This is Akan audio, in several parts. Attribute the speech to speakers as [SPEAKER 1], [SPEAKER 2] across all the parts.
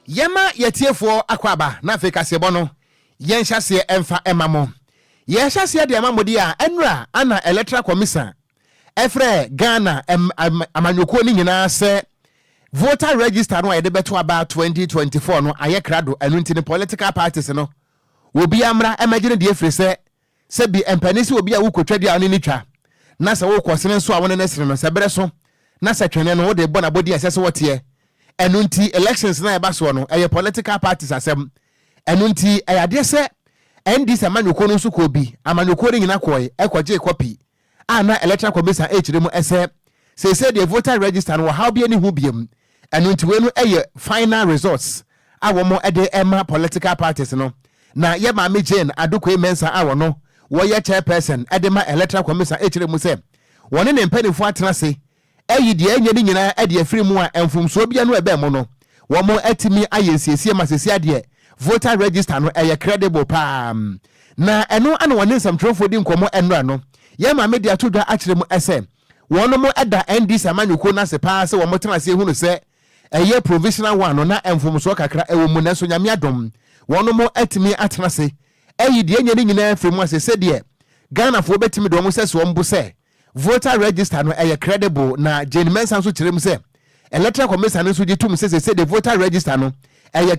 [SPEAKER 1] Yema yetiefo akwaba na Africa sebono yen hyase emfa emamo ye hyase de emamo dia enra ana electoral commission efre Ghana amanyoko ni nyina se voter register no yede beto aba 2024 no ayekrado enunti ni political parties no obi amra emagine de efre se bi empanisi obi a wukotwa dia ni twa na se wo kwosene so a wona nesire no se bere so na se twene no wo de bo na bodi asese wote enunti elections na eba so no political parties asem enunti ayade se NDC amanyoko no so ko bi amanyoko ni nyina koy ekwaje copy ana electoral commission echiremu ese se the voter register no how be any hu biem enunti we no final results awo mo ede ema political parties no na ye ma me Jane adokwe mensa awo no wo ye chairperson ede ma electoral commission echiremu se woni ne mpanifo atena se de enye ni nyina ede afiri mu a emfumso bia no ebe mo no wo mo atimi ayesiesie masesi ade voter register no credible pa na eno ana woni nsamtrofo di nkomo enra no ye ma media to dwa akiremu ese wono mo eda NDC amanyoko na se pa se wo mo tena se hunu se provisional one no na emfumso kakra ewo mu na so nyame adom wono mo atimi atena se de enye ni nyina afiri mu asese de Ghana fo betimi do mo se so mbo se voter register no credible na Jane Mensa so kirem se electoral commission no so gitum se the voter register no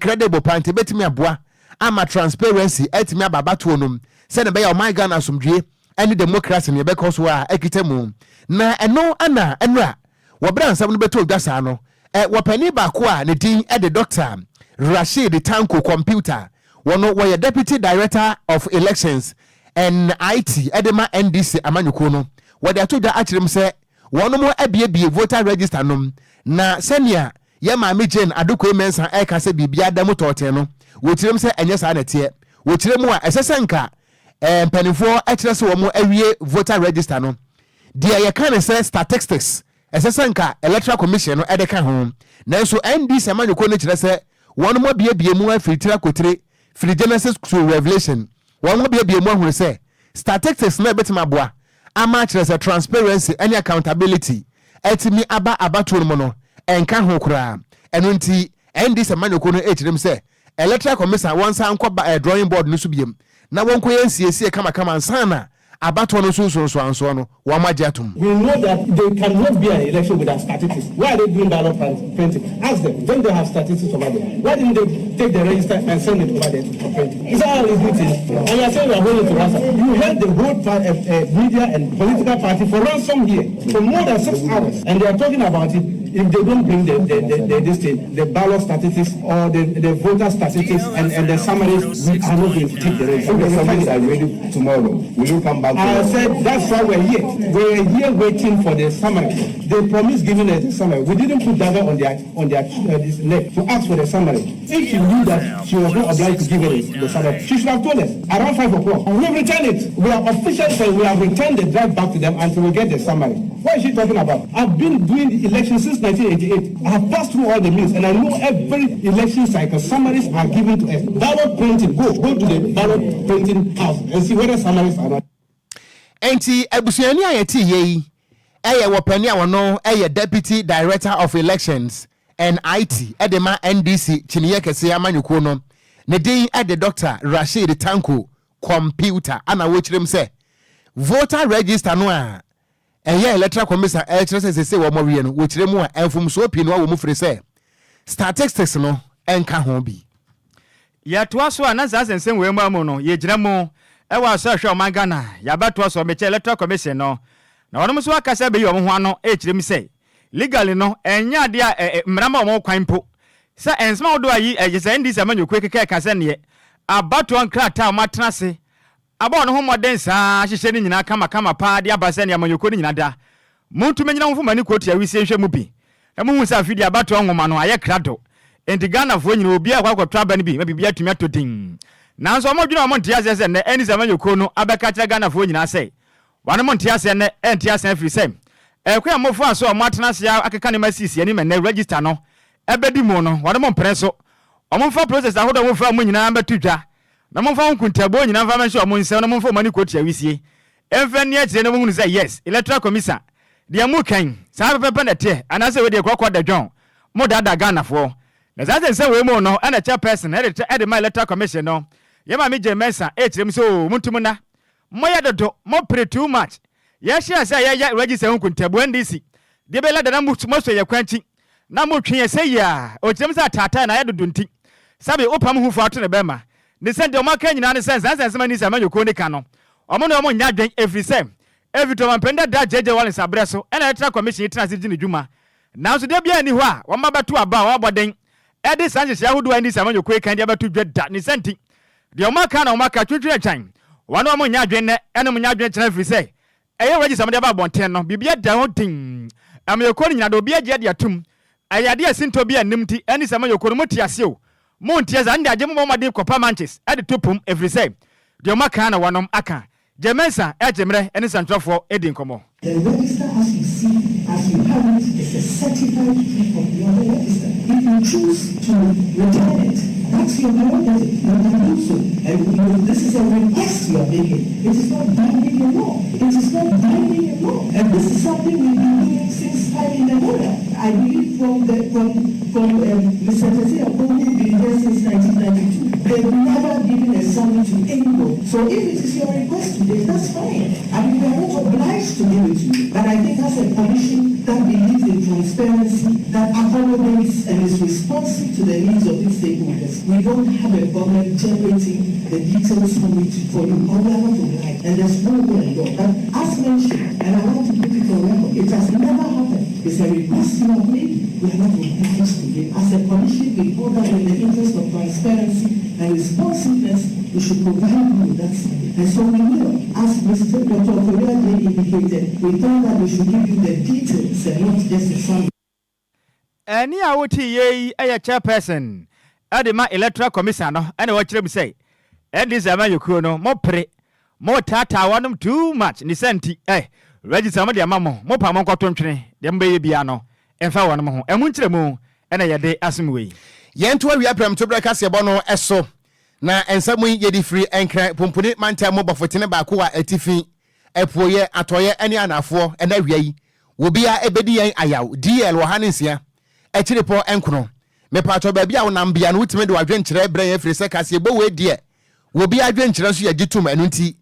[SPEAKER 1] credible pante betimi aboa ama transparency etimi ababato no se ne be ya my Ghana asomdwe any democracy ne be koso a ekitemu na eno ana enra wo bra nsam no beto dasa no wopani ba ko a ne din the doctor Rashid Tanko computer wono wo deputy director of elections and IT edema NDC amanyoko no wo de atoda akirem se wono mo abiebie voter register no na senia ye ma me Jane adokwe mensa eka se bibia da motote no wo kirem se enye sa na tie wo kirem a esesenka mpanifo ekire se wo mo awie voter register no dia ye kan se statistics esesenka electoral commission no edeka ho nanso NDC amanyoko no kire se wono mo biebie mu afitira kotire free Genesis to Revelation wono mo biebie mu ahuru se statistics na betima boa ama kire se transparency and accountability etimi abato mo no enka ho kura enunti NDC amanyoko no ekirem se electoral commission wonsa anko drawing board no so biem na wonko yensiesie kama nsana abato no so anso no wamajatum.
[SPEAKER 2] We know that they cannot be an election without statistics. Why are they doing ballot printing? Ask them. Don't they have statistics over there? Why didn't they take the register and send it over there for printing? Is that how it is? And you are saying we are holding to answer. You held the whole media and political party for ransom here for more than 6 hours, and they are talking about it. If they don't bring the ballot statistics or the voter statistics and the summaries, we are not going to take the register.
[SPEAKER 3] The summaries are ready tomorrow. Will you come back?
[SPEAKER 2] I said that's why we're here. We're here waiting for the summary. They promised giving us the summary. We didn't put that on their this neck to ask for the summary. If she knew that she was not obliged to give us the summary, she should have told us around 5 o'clock. And we've returned it. We are officially saying we have returned the draft back to them until we get the summary. What is she talking about? I've been doing the elections since 1988. I have passed through all the means, and I know every election cycle summaries are given to us. Ballot printing, go to the ballot printing house and see whether summaries are not.
[SPEAKER 1] Enti ebusuani ayeti ye wopani awono deputy director of elections and IT edema NDC chiniye kese amanyuko no ne din the doctor Rashid Tanko computer ana wo kirem se voter register no a electoral commission say wo mo wie no wo kirem a enfumso pi no wo mu firi se statistics no enka ho bi
[SPEAKER 4] ya to so ana zasensen we mu amu no ye gina mu ewa so hwe o magana ya bato so meche electoral commission no na wono so akasa be yo mo ho ano kirem se legally no enya de a mrama mo kwan po se ensma wodo ayi ejese ndi se manyokwe keke kase ne abato ankrata matena se aba no ho moden sa hyehye ni nyina kama pa de abase ne amanyokwe ni nyina da muntu menyina ho fuma ni kotu ya wisie hwe mu bi na mu hu sa afidi abato nwoma no aye krado enti Ghana fo nyina obi akwa aba ni bi ma bibia tumi atodin nanso mo dwena mo ntia se ne eni se amanyokwe no abeka kire Ghana fo nyina se wane mo ntia se ne entia se afiri se kwa mofo aso o matena se akeka ne masisi ani me na register no ebedi mu no wane mo preso o mo fa process ahodo mo fa mo nyina betudwa na mo fa nkuntabo nyina fa menso o mo nse no mo fa mani kotu awisie emfa ni akire no mo hunu say yes electoral commission dia mu kan sa pepe na te anase we de kwakwa da dwon mo dada Ghana fo na zaze say we mo no and a chairperson e my electoral commission no ye ma me je mensa e kirem so muntum na moya dodo mo pre too much ye share say ye register hunkuntabu ndc de be la da mo so ye kwanchi na mo twen ye say ya o kirem say tata na ye dodo nti sabe opam hu fo ato ne be ma ne send o maka nyina ne sense sense ma ni say manyoko ni ka no omo no omo nya dwen every sem every to man penda da jeje wale sabre so e na electoral commission itransi di ne dwuma na so de bia ni ho a wo ma beto aba wo aboden e de sanche ya hodo ani say manyoko e kan de beto dweda ne senti de o maka na o maka twetwe atwan wano omo nya dwen ne ene mo nya dwen kyena every say e ye register mo de ba bonten no bibia da ho tin amyoko ni nyina do bia je de atum ayade asinto bia nimti ani say manyoko no motiase o montie za nda agemo mo de kopa manches e de topum every say de o maka na wanom aka Jemensa ejemre eni santrofo edi nkomo.
[SPEAKER 5] The register as you see, as you have it, is a certified proof of your register. If you choose to return it, that's your prerogative. You can do so. And this is a request you are making. It is not binding in law. It is not binding in law. And this is something we've been doing since time immemorial. I believe from Mr. Tese Okogyeabour been here since 1992. They've never given a summary to anyone. So if it is your request today, that's fine. I mean, we are not obliged to give it to you. But I think as a commission that believes in transparency, that accommodates and is responsive to the needs of its stakeholders, we don't have a problem generating the details for you. But we are not obliged. And there's no way to go. But as mentioned, and I want to put it on record, it has never happened. It's a request you have made. We are not obliged to give. As a commission, we hold that in the interest of transparency and responsiveness, we should provide you with that service. And so we will, as Mr. Dr. Okogyeabour indicated, we thought that we should give you the details and not just a summary.
[SPEAKER 4] Any awoti ye a chairperson, Adema electoral commissioner, and what you say. And this Amayuko no more pre, more tata wanum too much. Nisenti, register my mammo, more pamon country, them babyano, and found one more, and muntremo, and a day assume.
[SPEAKER 1] Yentua we apem to breakfast bono eso na ensamu yedi free enkran pompuni manta mo bafotene ba ko a atifi epoye atoye ene anafo ena wiai wo bia ebedi yan ayaw DL wo haninsia ekiripo enkono me pato ba bia wonam bia no wutime de wadwenkyere bran afiri se kase ebo we die wo bia adwenkyere so yagitum enunti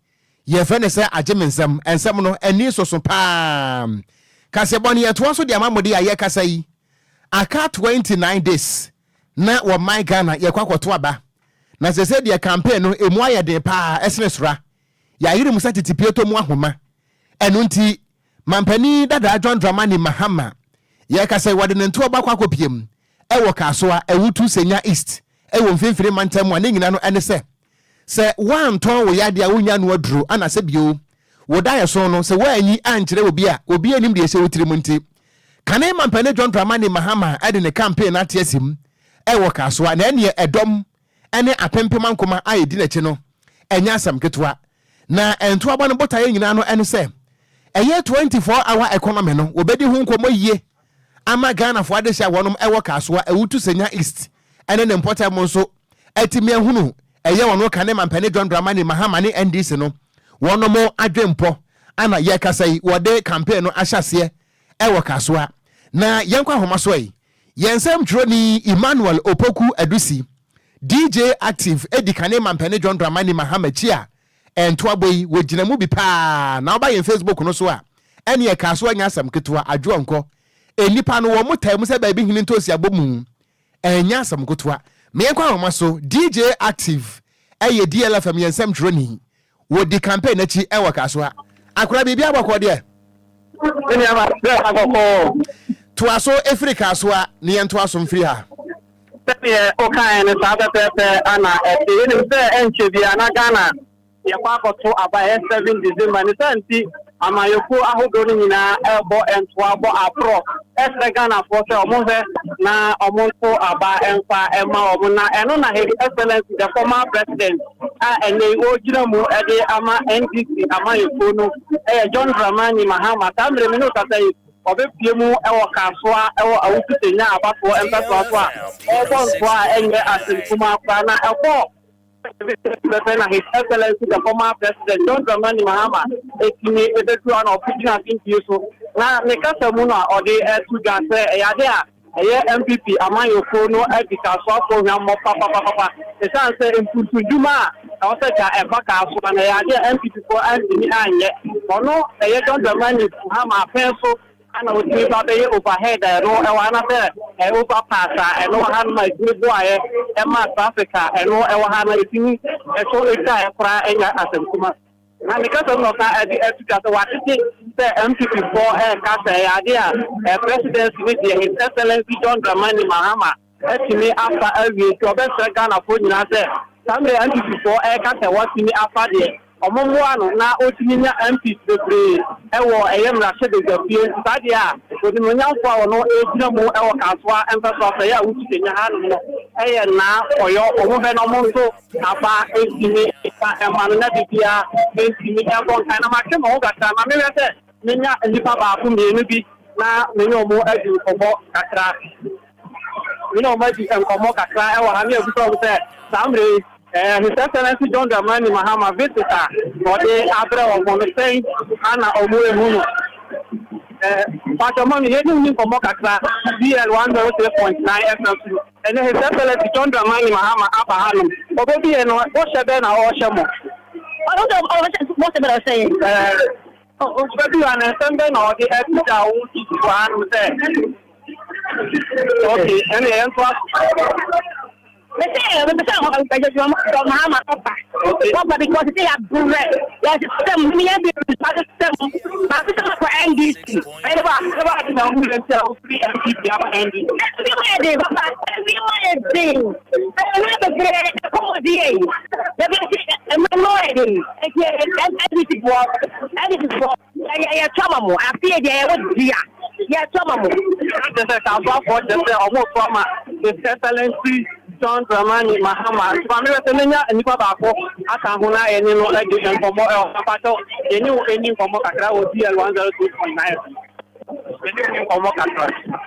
[SPEAKER 1] ye fe ne se agemensam ensam no eni soso pam kase boni yeto so de amamode aye kasa yi aka 29 days na wo my Ghana ye kwakwoto aba na sese de campaign no emu ayede pa esene sura ya yiri musa titipieto mu ahoma enu nti mampani dada John Dramani Mahama ye kase wode ne nto ba kwakopiem e wo kasoa ewutu senya east e wo mfimfiri mantam a ne nyina no ene se wanton wo yade a wonya no aduro ana se bio wo da yeso no se wo anyi ankyere obi anim de ese wotiri mu nti kane mampani John Dramani Mahama ade ne campaign atiesim ewo kasoa na ene edom ene apempema nkoma ayedi na chi no enya asam ketwa na ento aba no botaye nyina no ene se eye 24 hour economy no obedi hu nkomo yie ama Ghana fo ade sha wonom ewo kasoa ewutu senya east ene ne importer mo so atimi ehunu eye wono kane mampane John Dramani Mahama ne NDC no wonom adwempo ana ye kasai wode campaign no ahyase ewo kasoa na yenkwa homa so yi yensem droni Emmanuel Opoku Adusi DJ active edikane mampane John Dramani Mahama chia ento aboyi wogina mu bi pa na oba yen Facebook no so a ene ye kaso anya asam ketwa adwo nko enipa no wo mutai mu se ba bi hini ntosi abomu enya asam ketwa me yenkwa homa so DJ active eye DLFM yensem droni wo di campaign achi ewa kaso a akura bibi abakọ de
[SPEAKER 6] eni ama se akọkọ
[SPEAKER 1] to aso Africa so a ne yento aso mfiri ha
[SPEAKER 6] Sɛdeɛ Ocran ne saa pɛpɛɛpɛ ana ɛte yɛnim sɛ ɛnkyɛ bia na Ghana yɛkɔ akɔto aba 7 December ne sɛ nti amayɛko ahodoɔ no nyinaa ɛbɔ ɛntoa bɔ aporɔ ɛsɛ Ghanafoɔ sɛ ɔmo hwɛ na ɔmo nto aba ɛmfa ɛma ɔmo na ɛno na His Excellency the former president a ɛnɛ ɔgyina mu ɛde ama NDC amayɛko no ɛyɛ John Dramani Mahama saa mmerɛ mi ne ɔkasa yi obepie mu ewo kasoa ewo awututenya abafo empɛsoafo a ɔbɔnso a ɛnyɛ asenkuma akwa na ɛkɔ na His Excellency the former president John Dramani Mahama etini ebetu ana opportunity so na ne kasa mu no a ɔde ɛtu ga sɛ ɛyade a MPP Amayoko no Edika Swap Yamo Papa. The son said in Putujuma, I was a Baka and I MPP for Anthony Anye. Or no, I don't the money to have a pencil. And I would give out the overhead, I know another overpass, I know how my good boy, Emma Africa, I know how my thing, I saw a guy crying at them. And because of that, what the MPP for Casa idea, a president with His Excellency John Dramani Mahama, actually after every best Ghana for United, some MPP for Casa was me after the Omomuano na Otiminia MP Debre, Ewo, AM Rashid the Field, Sadia, with the Munyanfa or no Ejamo, Ewa Kaswa, and Pasaya, which is in your hand, now, or your Omovenomonto, Aba, Estimate, and Manapia, Estimate, and Panama, I mean, I said, Mina and the Papa from the maybe now, no more as you for Katra. You know, maybe and for Katra, or I'm here to say, His Excellency John Dramani Mahama visitor for the Abra of Montaigne, Anna Omue. But among the heading for Mokaka, DL 103.9 FM, and His Excellency John Dramani Mahama Abahanum, Obobi and Oshabena or Shamo. I don't know what I'm saying. Obobi and Assembly or the Extra one say. Okay, and the answer. Because they are bread. There's some maybe for NDC. John Dramani Mahama, Pamela and Nipabako, Akamuna, and you know, like you can for more Pato, and you ending for Mokaka will be 102.9. For Mokaka.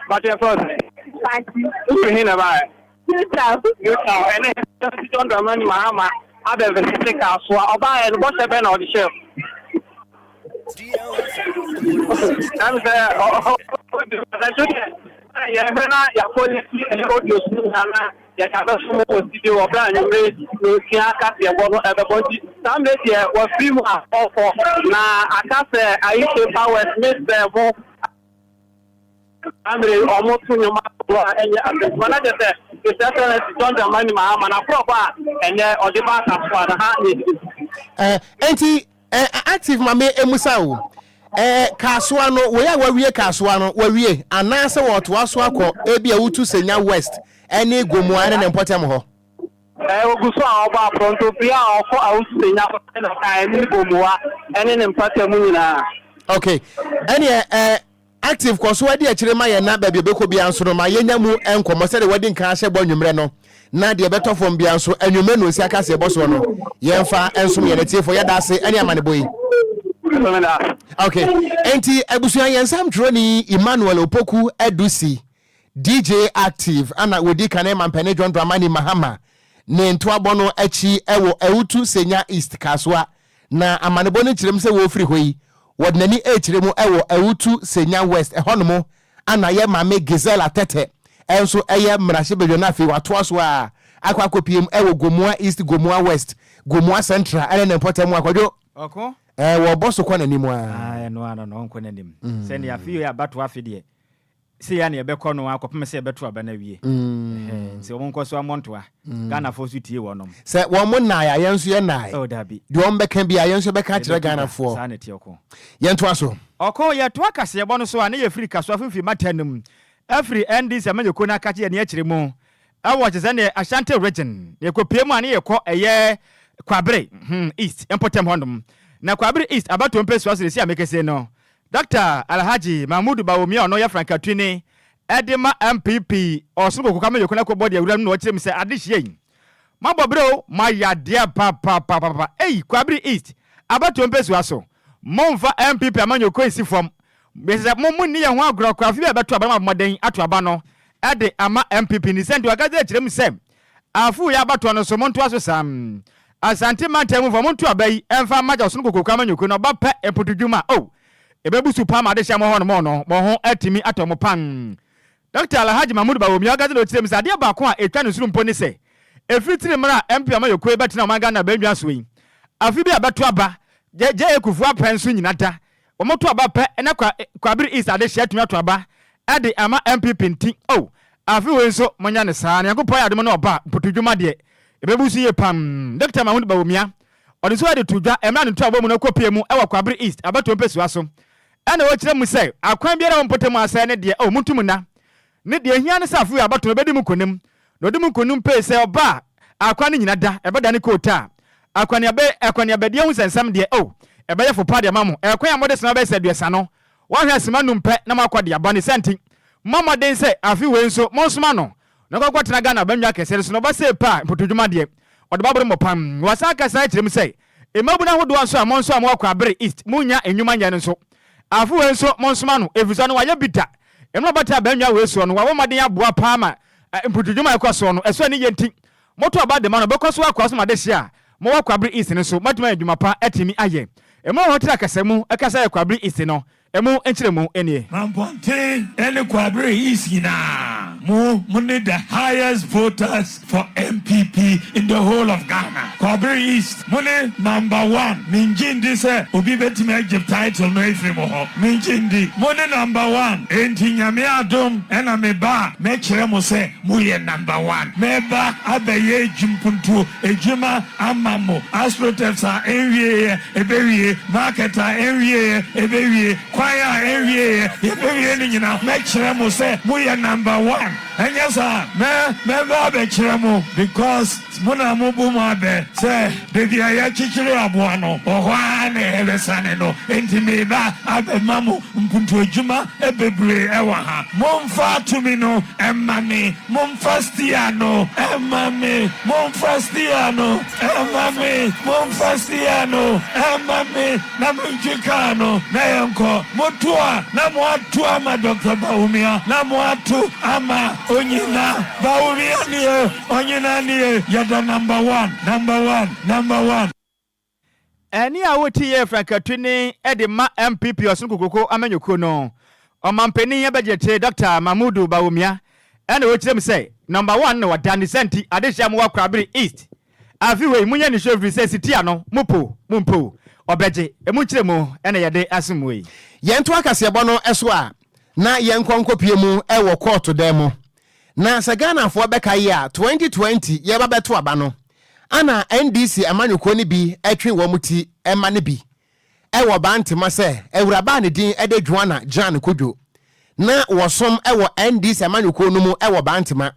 [SPEAKER 6] But your first, you know, and John Dramani Mahama, other than the house, or buy and watch a pen on the shelf. I'm there. Ya policy and audio ya kabasho mo studio Ocran Nhyiraba kiaka ya bono everybody some day was film for na akase aisha power smith mo amre almost nyoma enya manager say the Excellency John Dramani Mahama na proper enye odiba kaswa na ha
[SPEAKER 1] enti active mame emusao kaswa no we ya wawie kaswa no wawie anase woto aso akọ ebi awutu senya west ene gomuan ne mpotem ho
[SPEAKER 6] oguso a oba pronto pia ofo awutu senya na kai ni gomua ene ne mpotem nyina.
[SPEAKER 1] Okay ene active koso wadi akire ma ye na ba bi beko bia nso no ma yenya mu enkomo se de wadi nkan ahye bo nwumre no na de beto fom bia nso anwume no si aka se bo so no yemfa enso ye netifo ye da se ene amane boyi. Okay, enti abusuan yensam droni Emmanuel Opoku Edusi DJ Active ana wodi kane mampene John Dramani Mahama ne ntoabo no achi ewo ewutu senya East Kaswa na amanebo ne kirem se wo firi hoyi wodnani ekiremu ewo ewutu senya West ehonomo ana ye mame Gisela Tete enso eye mrahye bedwana fi watoaso a akwa kopiem ewo Gomua East Gomua West Gomua Central ene ne potemu akwadwo
[SPEAKER 4] oko
[SPEAKER 1] wo boso kwa nanim a
[SPEAKER 4] no nko nanim se ne afio ya bato afide se ya ne ebekọ no akopem se ebeto aba na wie se wo nko so amontoa Ghana fo so tie wonom
[SPEAKER 1] se wo mo na ya yenso ye na
[SPEAKER 4] o dabi
[SPEAKER 1] de on beka bia yenso beka kire Ghana fo
[SPEAKER 4] sa ne tie oko
[SPEAKER 1] yento aso
[SPEAKER 4] oko ye to akase ye bono so a ne ye free kaso afimfi matanum every endis amanyeko na akache ye ne akire mu awo je ne Ashanti region ye kopiem ane ye kọ eye Kwabre East empotem hondom na Kwabre East abato mpesu asiri amekese no Dr. Alhaji Mahmoud Bawomi ono ya Frankatwini edema MPP osugo kokama yekona ko body awura no kirem se adihye mabobro mayade papa Kwabre East abato mpesu aso momfa MPP amanyoko isifom bese momu ni ye ho agro kwa afi abato aba moden ato aba no ade ama MPP ni send wagaze kirem se afu ya abato no so monto aso sam Asante mantem fo monto abai emfa maja osugo kokama nyoko no ba pa empotudwuma ebebu super ma de hya mo ho no mo ho atimi atomo pan Dr. Alhaji Mahmoud Bawumia gaza no tirem sa de ba ko a etwa ne suru mpo ne se efitiri mra MP amayoko betina omanga na bandwa so yi afi bi abeto aba je ekufu apenso nyina da omoto aba pe na kwabiri East ade hia tumi ato aba ade ama MPP nti afi we so monya ne saa ne yakopɔ ya adem na oba potudwuma de ebebusu ye pam Dr. Mahmoud Bawumia ɔde so ade tudwa emra ne to aba mu na kopie mu ewa kwabiri East abeto mpesuwa so ana wo kire mu sɛ akwan biara wo mpotemu asɛ ne de mutum na ne de hia ne safu ya abeto bedi mu konim no de mu konum pe sɛ oba akwan nyina da ebeda ne kota akwan ya bedi hu sensam de ebe ye fopa de mamo ekwan amode sema be seduesa no wa hwe sema num pe na makwa de abane senti mama den se afi we nso monsoma no na kwakwa tena Ghana banwa kese so no ba se pa potodwuma de ode babere mo pam wasa kasa kirem se emabu na hodo anso amonso amwa Abere East munya enwuma nya nso afi we nso monsoma no efiso no waye bita emra bata banwa we so no wa maden aboa pa ma potodwuma ekoso no eso ni yenti moto aba de ma no bekoso akwaso ma de hia mo wa Abere East nso matuma adwuma pa atimi aye emo hotira kasemu ekasa Abere East no emo enchiremu enie
[SPEAKER 7] Ramponte ene Abere East na mo need the highest voters for MPP in the whole of Ghana. Abere East money number 1 minjindi se obi betimi agye title no efiri mo ho minjindi money number 1 enti nyame adom ena meba me kire mo se mo ye number 1 meba abaye jumpuntu ejuma amamo asprotefs a enwie ebewie marketer enwie ebewie kwaya enwie ebewie ni nyina me kire mo se mo ye number 1 enyasa meba be kire mo because mona mo bu ma be se de ya chichire aboa no ohwa na elesane no enti meba abemamu mpuntu ejuma ebebre ewa ha momfa tumi no emame momfastiano emame momfastiano emame momfastiano emame na mjikano na yanko motua na moatu ama Dr. Bawumia na moatu ama onyina Bawumia ni onyina ni yada number 1
[SPEAKER 4] Eni awoti ye frankatwini ede ma MPP osun kokoko amanyoko no omampeni ye budget Dr. Mahmoud Bawumia ene wo kirem say number 1 no wadani senti adehia mo wa Abere East afiwe munya ni showri say sitia no mumpo obeje emu kirem ene yede asimwe
[SPEAKER 1] yento akase bono eso a na yenkonkopie mu ewo court demo na sagana fo beka ye a 2020 ye ba beto aba no ana NDC amanyoko ni bi etwe wo muti ema ne bi ewo bantima se ewuraba ne din ede Joanna Jan Kwadwo na wosom ewo NDC amanyoko no mu ewo bantima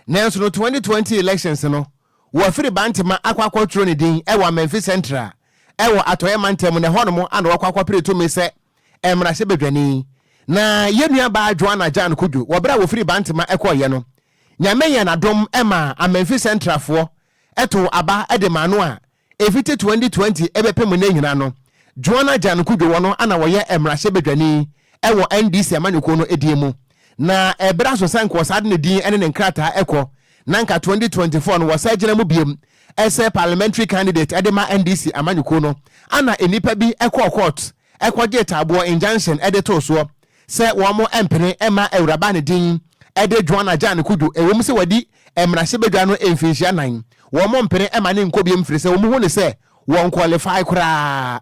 [SPEAKER 1] nanso no 2020 elections no wo firi bantima akwakotro ne din ewo Memphis Central ewo atoye mantem ne hono ana wakwakwa preto me se emra se bedwani na yenua ba Joanna Jan Kwadwo wo bra wo firi bantima ekoye no nyame ye na dom ema Memphis Central fo eto aba edemano a efite 2020 ebepem na nyina no Joanna Jan Kwadwo wono ana woye emrahye bedwani ewo NDC amanyoko no ediemu na ebra so sanko sade ne din ene ne nkrata eko nanka 2024 no wasagina mu biem ese parliamentary candidate edema NDC amanyoko no ana enipa bi eko court eko get abo injunction edito so se wo mo empene ema ewuraba ne din ede Joanna Jan Kwadwo ewom se wadi emrahye bedwa no emfinhia nan wo mo mpere ema ne nkobiem firi se wo mu hu ne se won qualify kura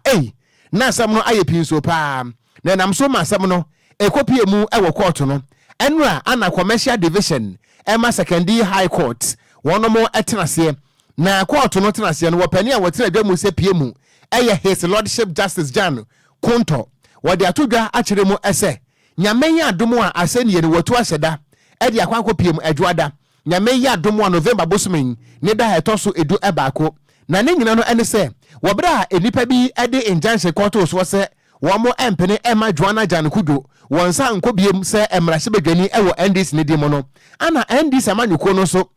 [SPEAKER 1] na asam no aye pinso pa na nam so ma asam no ekopie mu ewo court no enra ana commercial division ema secondary high court wono mo etenase na court no tenase no wopani a wotena dwa mu se pie mu eye his lordship justice Jan Konto wode atodwa akire mu ese nyame ya adomo a asenie ne watu aseda ede akwanko pie mu adwoada nyame ya adomo a November bosmen ne da etoso edu ebaako na ne nyina no ene se wobra enipa bi ede injunction court so se wo mo empene ema Joanna Jan Kwadwo wonsa nkobiem se emrahye bedwani ewo NDC ne dimo no ana NDC amanyoko no so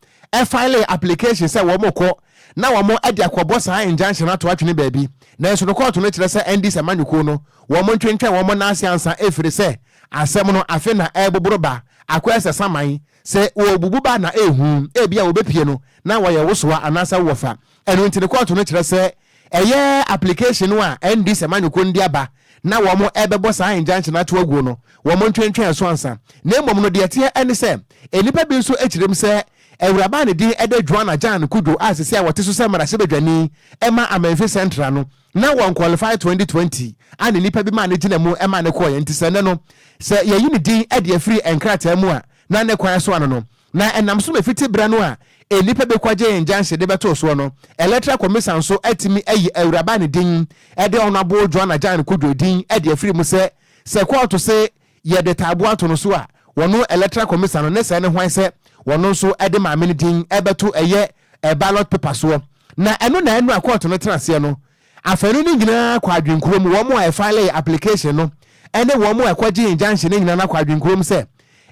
[SPEAKER 1] file application se wo mo ko na wo mo ade akobo sa injunction ato atwene baabi na so no court no kire se NDC amanyoko no wo mo ntwentwe wo mo na asiansa efiri se asem no afe na eboboroba akwese saman se wo bububa na ehu ebia wo bepie no na wo ye wosoa anasa wofa enu ntine court no kire se eye application wa NDC amanyoko ndi aba na womo ebebo saa injunction ato aguo no womo ntwentwen so ansa na emom no de tie ene se enipa bi nso ekirem se Ewuraba ne din ede Joanna Jan Kwadwo asese a wote so se mara se bedwani ema Amenfi Central no na won qualify 2020 ane nipa bi ma ne gina mu ema ne koye ntise ne no se ye yini din ede free enkrata mu a na ne kwan so ano no na enam so mefiti bra no a enipa be kwaje injunction de beto so no electoral commission so atimi ayi Ewuraba ne din ede onabo Joanna Jan Kwadwo din ede free mu se court se ye de tabu ato no so a wono electoral commission no ne se ne hwan se wono so ede ma me din ebeto eye ballot paper so na eno na eno court no transe no afanu ni nyina kwa adwenkurom wo mo e file application no ene wo mo ekwaje injunction ni nyina na kwa adwenkurom se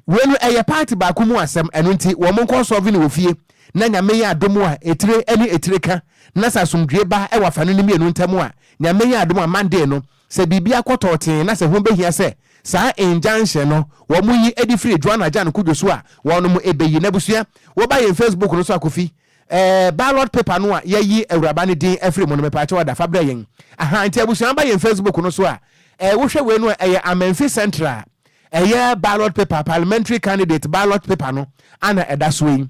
[SPEAKER 1] wenu eye party ba ku mu asem eno nti wo mo nko solve ni ofie na nyame ya adomu a etire eni etireka na sasumdwe ba e wafanu ni mienu ntamu a nyame ya adomu a Monday no se bibia kototen na se ho behia se saa injunction no wo mu yi edi free Joanna Jan Kwadwo so a wo no mu ebeyi na busua wo ba ye Facebook no so akofi ballot paper no a yayi Ewuraba ne din afri mo no me paache wada fabra yen aha nti abusua ba ye Facebook no so a wo hwe we no eye Amenfi Central eye ballot paper parliamentary candidate ballot paper no ana eda so yi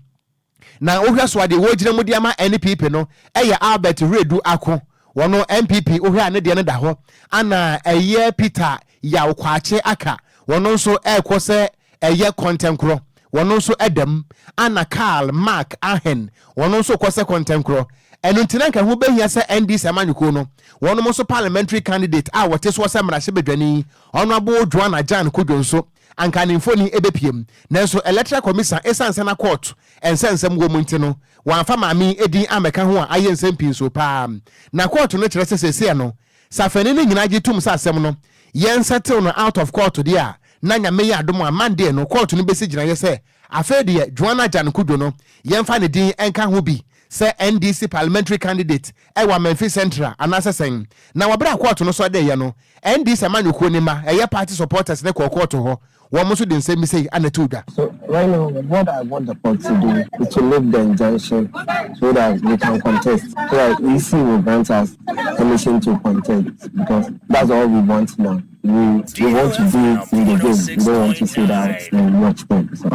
[SPEAKER 1] na wo hwe so ade wo gire mu dia ma NPP no eye Albert Redu Ako wono MPP wo hwe ane de ne da ho ana eye Peter ya ukwache aka wono nso ekose eye contemkro wono nso edem ana Karl Mark Ahen wono nso kose contemkro enu ntinanka hu behia se NDC amanyuko no wono nso parliamentary candidate a wote so se mrahye bedwani ono abo Joanna Jan Kwadwo nso anka ne mfoni ebepiem nanso electoral commission esanse na court ensensem wo munti no wanfa maami edin ameka ho a aye nsem pinso pa na court no kire sesese no safani ni nyina gitum sa asem no yen settle no out of court dia na nyame ya adom a Monday no court no besi gina ye se afede Joanna Jan Kwadwo no yen fa ne din enka ho bi se NDC parliamentary candidate ewa Amenfi Central anasesen na wabra court no so de ye no NDC amanyuko ni ma eye party supporters ne court ho one most didn't say me say anatuda.
[SPEAKER 8] So right now, what I want the court to do is to lift the injunction so that we can contest. So that EC will grant us permission to contest because that's all we want now. We want to do it in the game. We don't want to see that in watch them. So.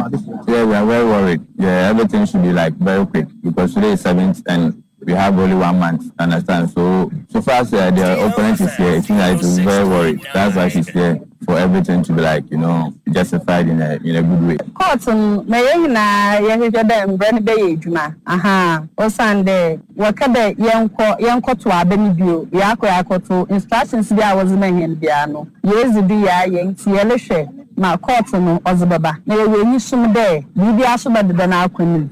[SPEAKER 3] Yeah, we are very worried. Yeah, everything should be like very quick because today is 7th and we have only 1 month. Understand? So far as the opponent is here, it means that it is very worried. That's why she's here. For everything to be like, justified in a good way.
[SPEAKER 9] Court me na ye dem brand be edwuma. Aha. O Sunday, waka be yenko to abani bio. Yakọ to instructions bia was menyen bia no. Yezi bia yenti yelehwe. Ma court no ozebaba. Na ye wenyi sum de. Bibia so bade na akwani.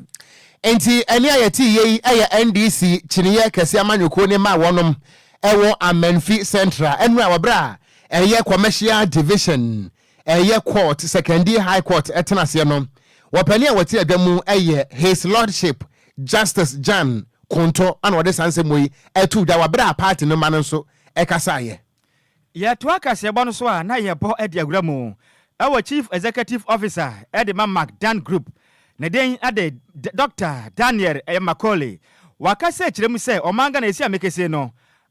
[SPEAKER 1] Enti eni ayeti ye eye NDC chiniye kese amanyuko ne ma wonom ewo Amenfi Central. Enu awabra eye commercial division eye court secondary high court etenase no wopani a wati adwamu eye his lordship Justice Jan Konto ana wode sanse moyi etu da wabra party no man so ekasa
[SPEAKER 4] ye to akase bo no so a na ye bo ediagramu our chief executive officer Edema McDan Group ne den ade Dr. Daniel Makole wakase kiremu se omanga na esi amekese no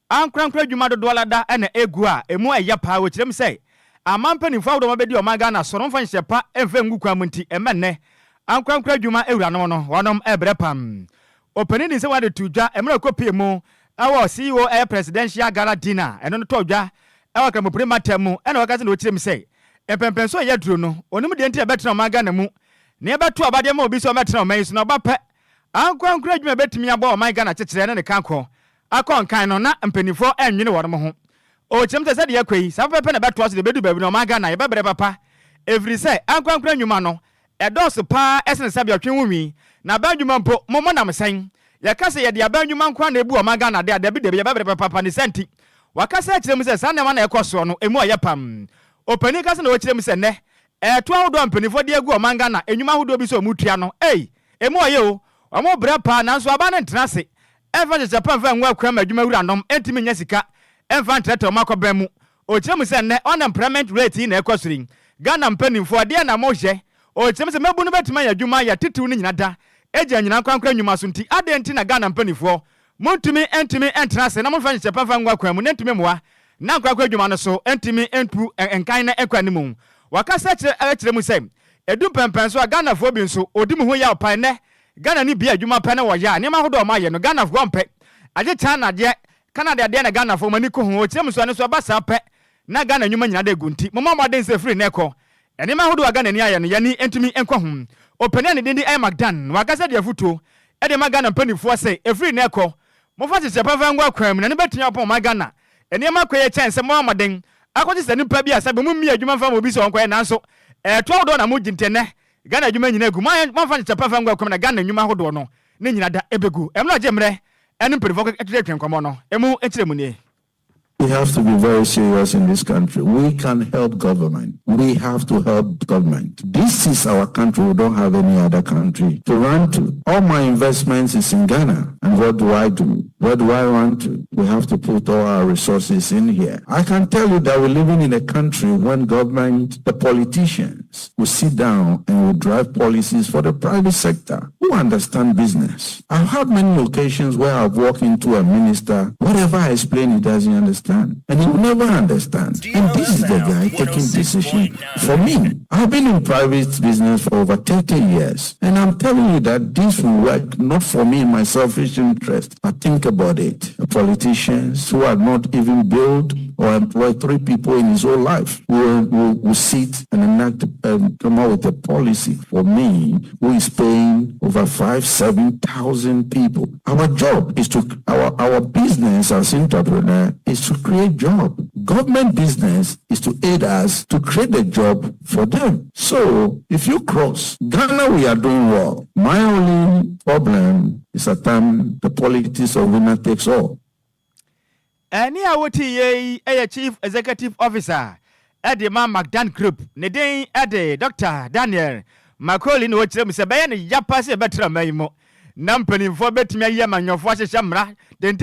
[SPEAKER 4] ankrankra dwuma do dolada na egu a emu eya pa wo kirem sei amampani fa wo mabedi o maga na soro mfa nhyepa emfa ngu kwa munti emenne ankrankra dwuma ewura no no wonom ebre pam opani ni se wade tudwa emra kopie mu awo CEO presidential gala dinner eno no todwa awo kra mopre matemu ena wakase na o kirem sei empempenso ya duro no onim de nti ebetra maga na mu ne ebeto abade ma obi so metra o man so na obape ankrankra dwuma betimi abo o maga na kekere ne kanko akon kan no na mpanifo enwene woro mo ho o chemte se de yakwei sa pepe na beto so de bedu babi no maga na ye bebre papa every say ankwankwa nwuma no edos pa esene sabi otwe nwumi na badwuma mpo momo na msen ye kase ye de abadwuma nkwa na ebu o maga na de adabi de ye bebre papa ni senti wakase akirem se sa ne ma na ekoso no emu aye pam opani kase na o kirem se ne eto ahodo mpanifo de egu o maga na enwuma ahodo bi so mutua no emu aye o omo bre pa na so aba na ntrase Evan Japan van wa kwama adwuma wura nom entimi nya sika Evan treto makoba mu o kyerem se ne unemployment rate na ekosuri Ghana mpanimfo ade na mohye o kyerem se mabu no betima ya adwuma ya titiw ni nyina da eja nyina kwankwa nnwuma so nti ade nti na Ghana mpanimfo montumi entimi entrase na monfa Japan van wa kwamu nentimi moa na nkwa adwuma no so entimi entu enkan na ekwa nimu wakasa kire mu sem edu pempen so Ghana fo bi nso odi mu ho ya opan ne Ghana ni bia adwuma pa ne wo ya ne ma hodo ma ye no Ghana fo mpe aje China de Canada de na Ghana fo mani ko ho kire mu so ne so ba sa pe na Ghana nyuma nyina de gunti mama maden se free ne ko ene ma hodo Ghana ni aye no ye ni entimi enkwa hu opani ne dindi ay magdan wakasa de afuto e de ma Ghana panifo se e free ne ko mo fa se pa fa ngwa kwam na ne betua pon ma Ghana ene ma koye chance mo amaden akoti se nipa bi asabe mu mi adwuma fa mo bi so onko na so to do na mo gintene Ghana adwuma nyina gu mo fa se pa fa ngwa kwam na Ghana nyuma hodo no ne nyina da ebegu emno jemre ene mpirifo ketwe twenkomo no emu etire mu ne.
[SPEAKER 10] We have to be very serious in this country. We can help government. We have to help government. This is our country. We don't have any other country to run to. All my investments is in Ghana. And what do? Where do I run to? We have to put all our resources in here. I can tell you that we're living in a country when government, the politicians, will sit down and will drive policies for the private sector who understand business. I've had many occasions where I've walked into a minister, whatever I explain, he doesn't understand. And he will never understand. And this is the guy taking decision for me. I've been in private business for over 30 years. And I'm telling you that this will work not for me in my selfish interest. But think about it. Politicians who are not even built or employ 3 people in his whole life will sit and enact come up with a policy for me who is paying over 7,000 people. Our job is to our business as entrepreneur is to create job. Government business is to aid us to create a job for them. So if you cross Ghana, we are doing well. My only problem is at time the politics of winner takes all.
[SPEAKER 4] Any awoti ye chief executive officer at the Magdan Group, Nedin at the Dr. Daniel Macaulay no chem se be ne yapa se betra maimo nampani fo betimi ayema nyofo ahyehye mra den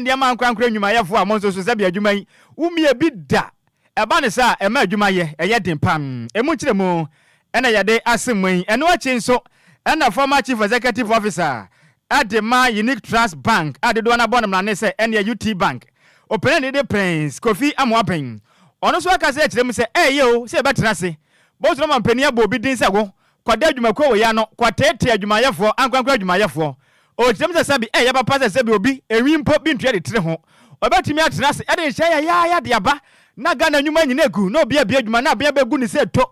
[SPEAKER 4] dia man kwankra nwuma yefo a monso so se be adwuma yi umie bi da eba ne sa ema adwuma ye den pam emu kire mu ena yade asemwen eno achi nso ena former chief executive officer at the Unique Trust Bank at the Dona Bonam na ne se ena UT Bank open the Prince Kofi Amoapen ono so aka se kire mu se yo se betra se bozo ma mpani abo bi din se go kwada adwuma ko we ya no kwatete adwuma yefo ankwankwa adwuma yefo o kire mu se sabi ya papa se bi obi ewimpo bi ntwe de tire ho obetimi atena se e de hye ya de aba na Ghana nyuma nyina egu na obi abia adwuma na abia begu ni se to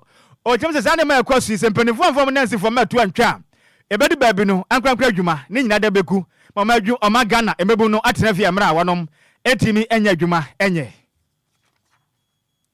[SPEAKER 4] o kire mu se sa ne ma ekosu se mpani fo nansi fo ma tu antwa ebedu baabi no ankwankwa adwuma ne nyina da beku mama adwu o ma Ghana emebu no atena fi amra wonom etimi enya adwuma enye.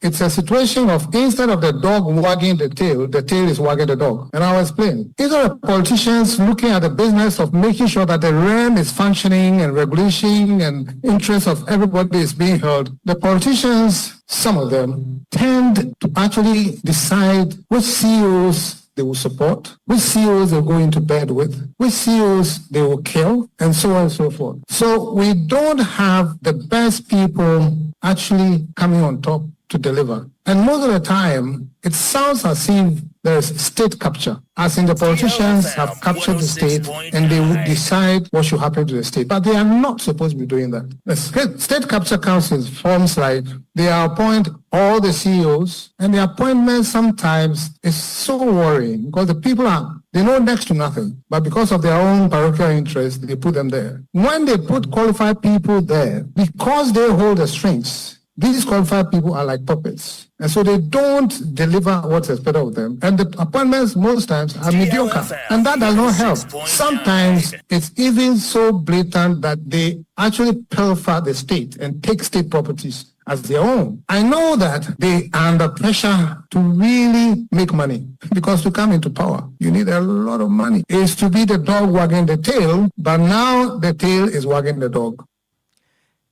[SPEAKER 11] It's a situation of instead of the dog wagging the tail is wagging the dog. And I'll explain. These are politicians looking at the business of making sure that the realm is functioning and regulation and interest of everybody is being held. The politicians, some of them, tend to actually decide which CEOs they will support, which CEOs they'll go into bed with, which CEOs they will kill, and so on and so forth. So we don't have the best people actually coming on top to deliver. And most of the time, it sounds as if there's state capture, as in the politicians have captured the state and they would decide what should happen to the state. But they are not supposed to be doing that. The state capture comes in forms like they appoint all the CEOs, and the appointment sometimes is so worrying because the people they know next to nothing, but because of their own parochial interest, they put them there. When they put qualified people there, because they hold the strings, these qualified people are like puppets. And so they don't deliver what's expected of them. And the appointments most times are mediocre. And that does not help. Sometimes it's even so blatant that they actually pilfer the state and take state properties as their own. I know that they are under pressure to really make money because to come into power, you need a lot of money. It's to be the dog wagging the tail, but now the tail is wagging the dog.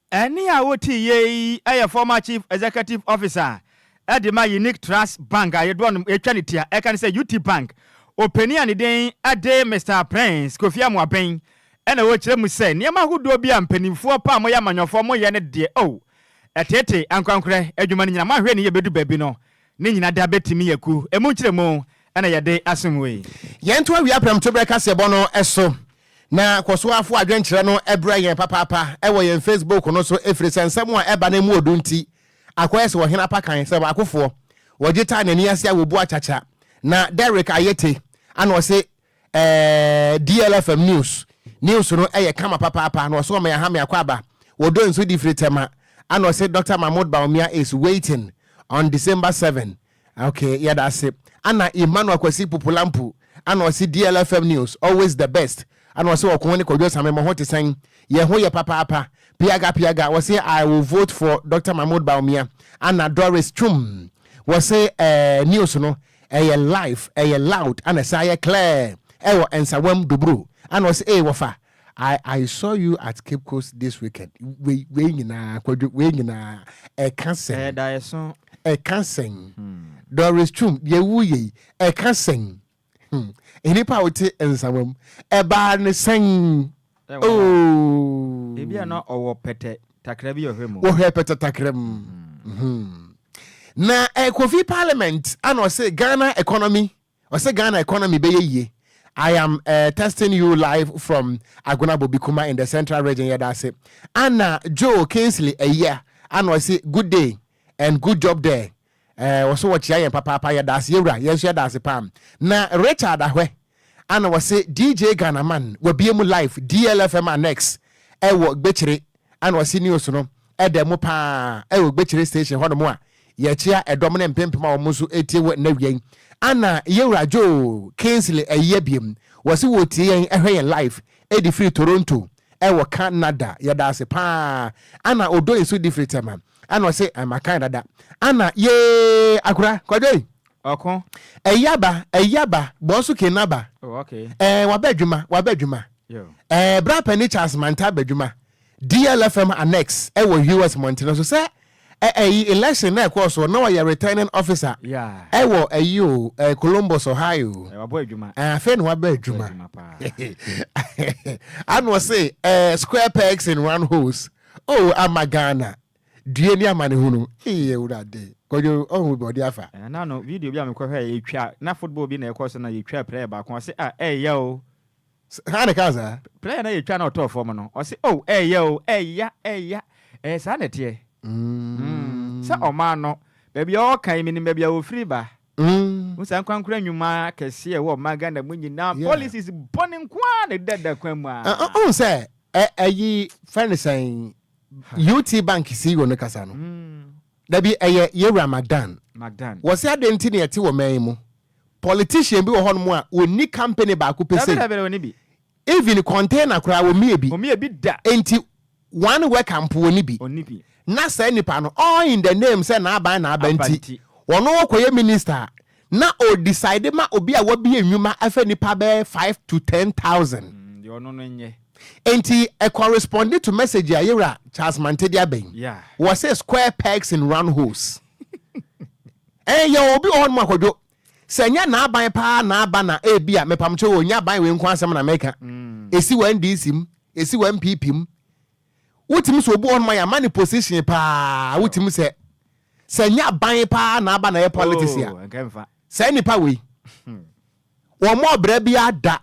[SPEAKER 4] Any awoti a former chief executive officer at the Unique Trust Bank, I don't eternity, I can say UT Bank. Openi and den ade Mr. Prince Kofi Amoapen and a watch them say, Niama who do be am penny for Pamoya manyo mo yene de o. Etete ankankre adwuma nyina ma hwe ne ye bedu baby no. Ne nyina da betimi yaku. Emu kyeremo ana yade asumwe.
[SPEAKER 1] Yento awia pram to breka se bono eso. na kwaso afo adwenkyerɛ no ɛbra yɛn papa ɛwɔ yɛn Facebook no so efiri sensɛm a ɛba na mu odunti akoyɛ sɛ wɔhena pa kan sɛ bakofoɔ wɔgye ta n'ani ase a wɔbu achacha na Derek Ayete ana ɔse DLFM news no ɛyɛ kama papa na ɔso ɔma yɛ ha me akwaba wɔdo nso di firi tema ana ɔse Dr. Mahmoud Baumia is waiting on December 7. Okay, yeah, that's it. Ana Emmanuel Kwesi Pupulampu ana ɔse DLFM news always the best. And also Ocran Kwadwo Sammy Mohoti saying ye ho ye papa piaga was say I will vote for Dr. Mahmoud Baumia and Doris Chum was say news no a life a loud and a say clear ewo ensawam dubru and was say wafa I saw you at Cape Coast this weekend we nyina Kwadwo we nyina e kansen Doris Chum ye wuye e kansen Enipa wote ensawam eba ne sen oh
[SPEAKER 4] ebia no owo pete takra bi ohwemu
[SPEAKER 1] wo hwe pete takram na Kofi Parliament and say Ghana economy be ye. I am testing you live from Agona Bobikuma in the central region here that's it. Anna Joe Kingsley a year and was say good day and good job there. Also what ya papa ya das yura yes ya das pam na Richard ahwe ana was say DJ Ghana man we be mu live DLFM annex wo gbechire ana was news no edemo pa wo gbechire station hono mo a ye chia edom ne mpempem a wo so etie na wian ana yura Joe Kingsley a year biem was wo tie ehwe live edi free Toronto wo Canada ya das pa ana odo isu different man ana say I'm a kind of that ana ye akura Kwadwo
[SPEAKER 4] okon
[SPEAKER 1] eyaba bonso kenaba
[SPEAKER 4] oh okay
[SPEAKER 1] wabadwuma
[SPEAKER 4] yo
[SPEAKER 1] bra pani Charles Manta badwuma DLFM annex wo US Montana so say election na course no you returning officer
[SPEAKER 4] yeah
[SPEAKER 1] wo Columbus Ohio
[SPEAKER 4] wabadwuma
[SPEAKER 1] fe no wabadwuma ana say square pegs in round holes oh amagana dueni amane hunu urade Kwadwo oh body afa
[SPEAKER 4] na no video bi amekɔhwɛ yɛtwa na football bi na ɛkɔ na yɛtwa player ba ko se ya o
[SPEAKER 1] ha ne kaza
[SPEAKER 4] player na yɛtwa na ɔtɔ form no ɔse oh ya o ya sa na tie sɛ ɔma no baabi a ɔkan mi ni baabi a ofiri ba musa kwankura nwuma kɛse ɛwɔ magana mu nyina policies bɔne kwa ne dada kwan mu a
[SPEAKER 1] sɛ ayi fɛne UT Bank si go no kasa no da bi ye Ramadan was ya denti ne yete wo man mu politician bi wo hon mu a oni company ba ko pese even container kura wo mie bi
[SPEAKER 4] da
[SPEAKER 1] enti one work camp oni bi na say nipa no all in the name say na abanti wono okoye minister na o decide ma obi a wabi enwuma afa nipa be 5 to 10,000
[SPEAKER 4] de ono no nye
[SPEAKER 1] enti corresponding to message ya yera Charles Mantedia ben was say square pegs in round holes ya obi on ma Kwadwo senya na aban pa na aba na bia mepamcho onya aban we nko asem na meka esi wan DC esi wan PP wotim so obi on ma ya mani position pa wotim se senya aban pa na aba na ye politics ya say nipa we wo mo bra bia da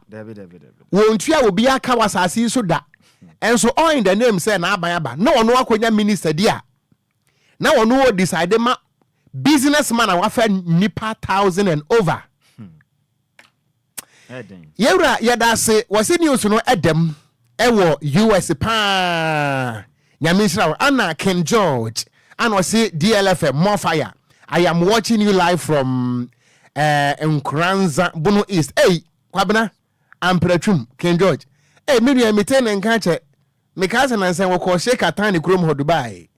[SPEAKER 1] won tua obi aka wasase so da enso all in the name say na aban aba na ono akonya minister dia na ono decide ma businessman a wafa nipa 1,000 and over yewra yedase wase news no edem ewo US pa nyamisra ana Ken George and wase DLFM more fire I am watching you live from Enquires Bono East kwabena ampratwum Ken George me nua meten nka che me ka se nansen wo ko shake atan ne krom ho Dubai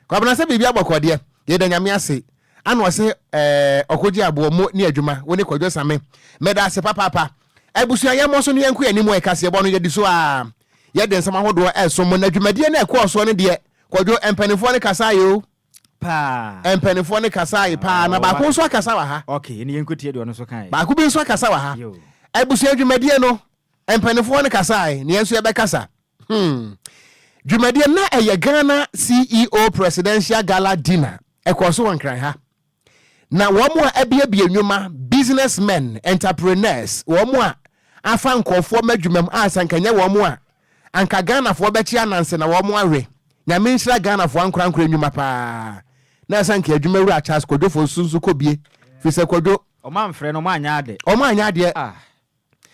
[SPEAKER 1] kwabena se bibia bokode ye da nyame ase ana wase Okogyeabour mo ni adwuma woni Kwadwo Sammy meda se papa abusua ye mo so no yenko ani mo e kase bo no ye di so a ye den sama hodo so mo na adwumade na ekọ so no de Kwadwo empanifo ne kasa yo
[SPEAKER 4] pa
[SPEAKER 1] empanifo ne kasa pa na ba ko so akasa wa ha
[SPEAKER 4] okay ni yenko tie de ono so kan
[SPEAKER 1] ba ko bi so akasa wa ha abusua adwumade no empanifo ne kasa ne yenso ye be kasa dwumade na eye Ghana CEO presidential gala dinner ekọ so wankran ha na womo a ebiebie nwuma businessmen entrepreneurs womo a afa nkofo madwumam asankanya wo mo a anka Ghana fo bechi ananse na wo mo awe nyame nhyira Ghana fo ankora nnwuma pa na asanka adwuma wura Charles Kwadwo fo sunsu kobie fi se Kwadwo
[SPEAKER 4] o man frɛ no ma anya ade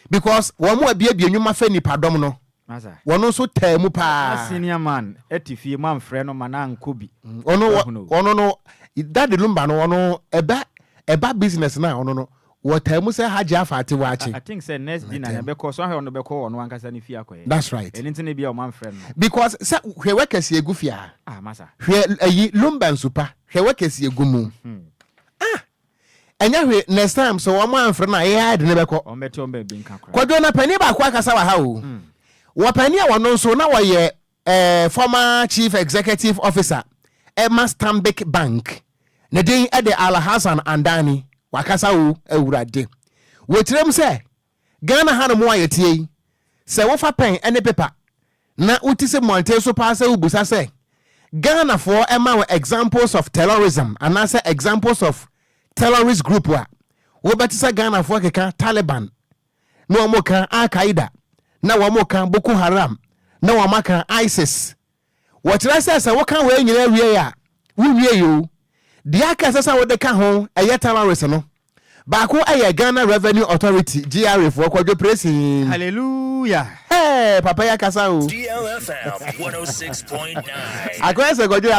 [SPEAKER 1] because wo mo abie nnwuma fa nipadom no
[SPEAKER 4] masa
[SPEAKER 1] wono so taamu pa
[SPEAKER 4] senior man etifie man frɛ no mana nkobi
[SPEAKER 1] ono no that the Lumba no ono eba business na ono no watamu say haji afate wachi.
[SPEAKER 4] I think say next dinner because so ono beko ono ankasa ni fia koye.
[SPEAKER 1] That's right.
[SPEAKER 4] Enti ne bia o man frɛ no
[SPEAKER 1] because say hwe wekesi egu fia
[SPEAKER 4] masa
[SPEAKER 1] hwe ayi Lumba nsupa hwe wekesi egu mu enya hwe next time so wo man frɛ na ya de ne beko
[SPEAKER 4] o meti o be bi nka kra
[SPEAKER 1] Kwadwo na pani ba kwa kasa wa ha o wo pani a wono nso na wo ye former chief executive officer Emma Stanbic Bank ne din e de Alhassan Andani wakasa wo awurade wotirem se Ghana hanu mo ayetie se wo fa pen ene paper na utise monte so pa se ubusa se Ghana for Emma examples of terrorism and as examples of terrorist group wa wo betisa Ghana for keka Taliban no mo kan Al-Qaeda na wo mo kan Boko Haram na wo maka ISIS wotira se wo kan we nyina wie ya wo wie yo dia ka sasa wo de ka ho eye terrorist no ba ko eye Ghana Revenue Authority GRA for Kwadwo pressing
[SPEAKER 4] hallelujah
[SPEAKER 1] papa ya kasa o
[SPEAKER 12] DLFM 106.9
[SPEAKER 1] akwese Kwadwo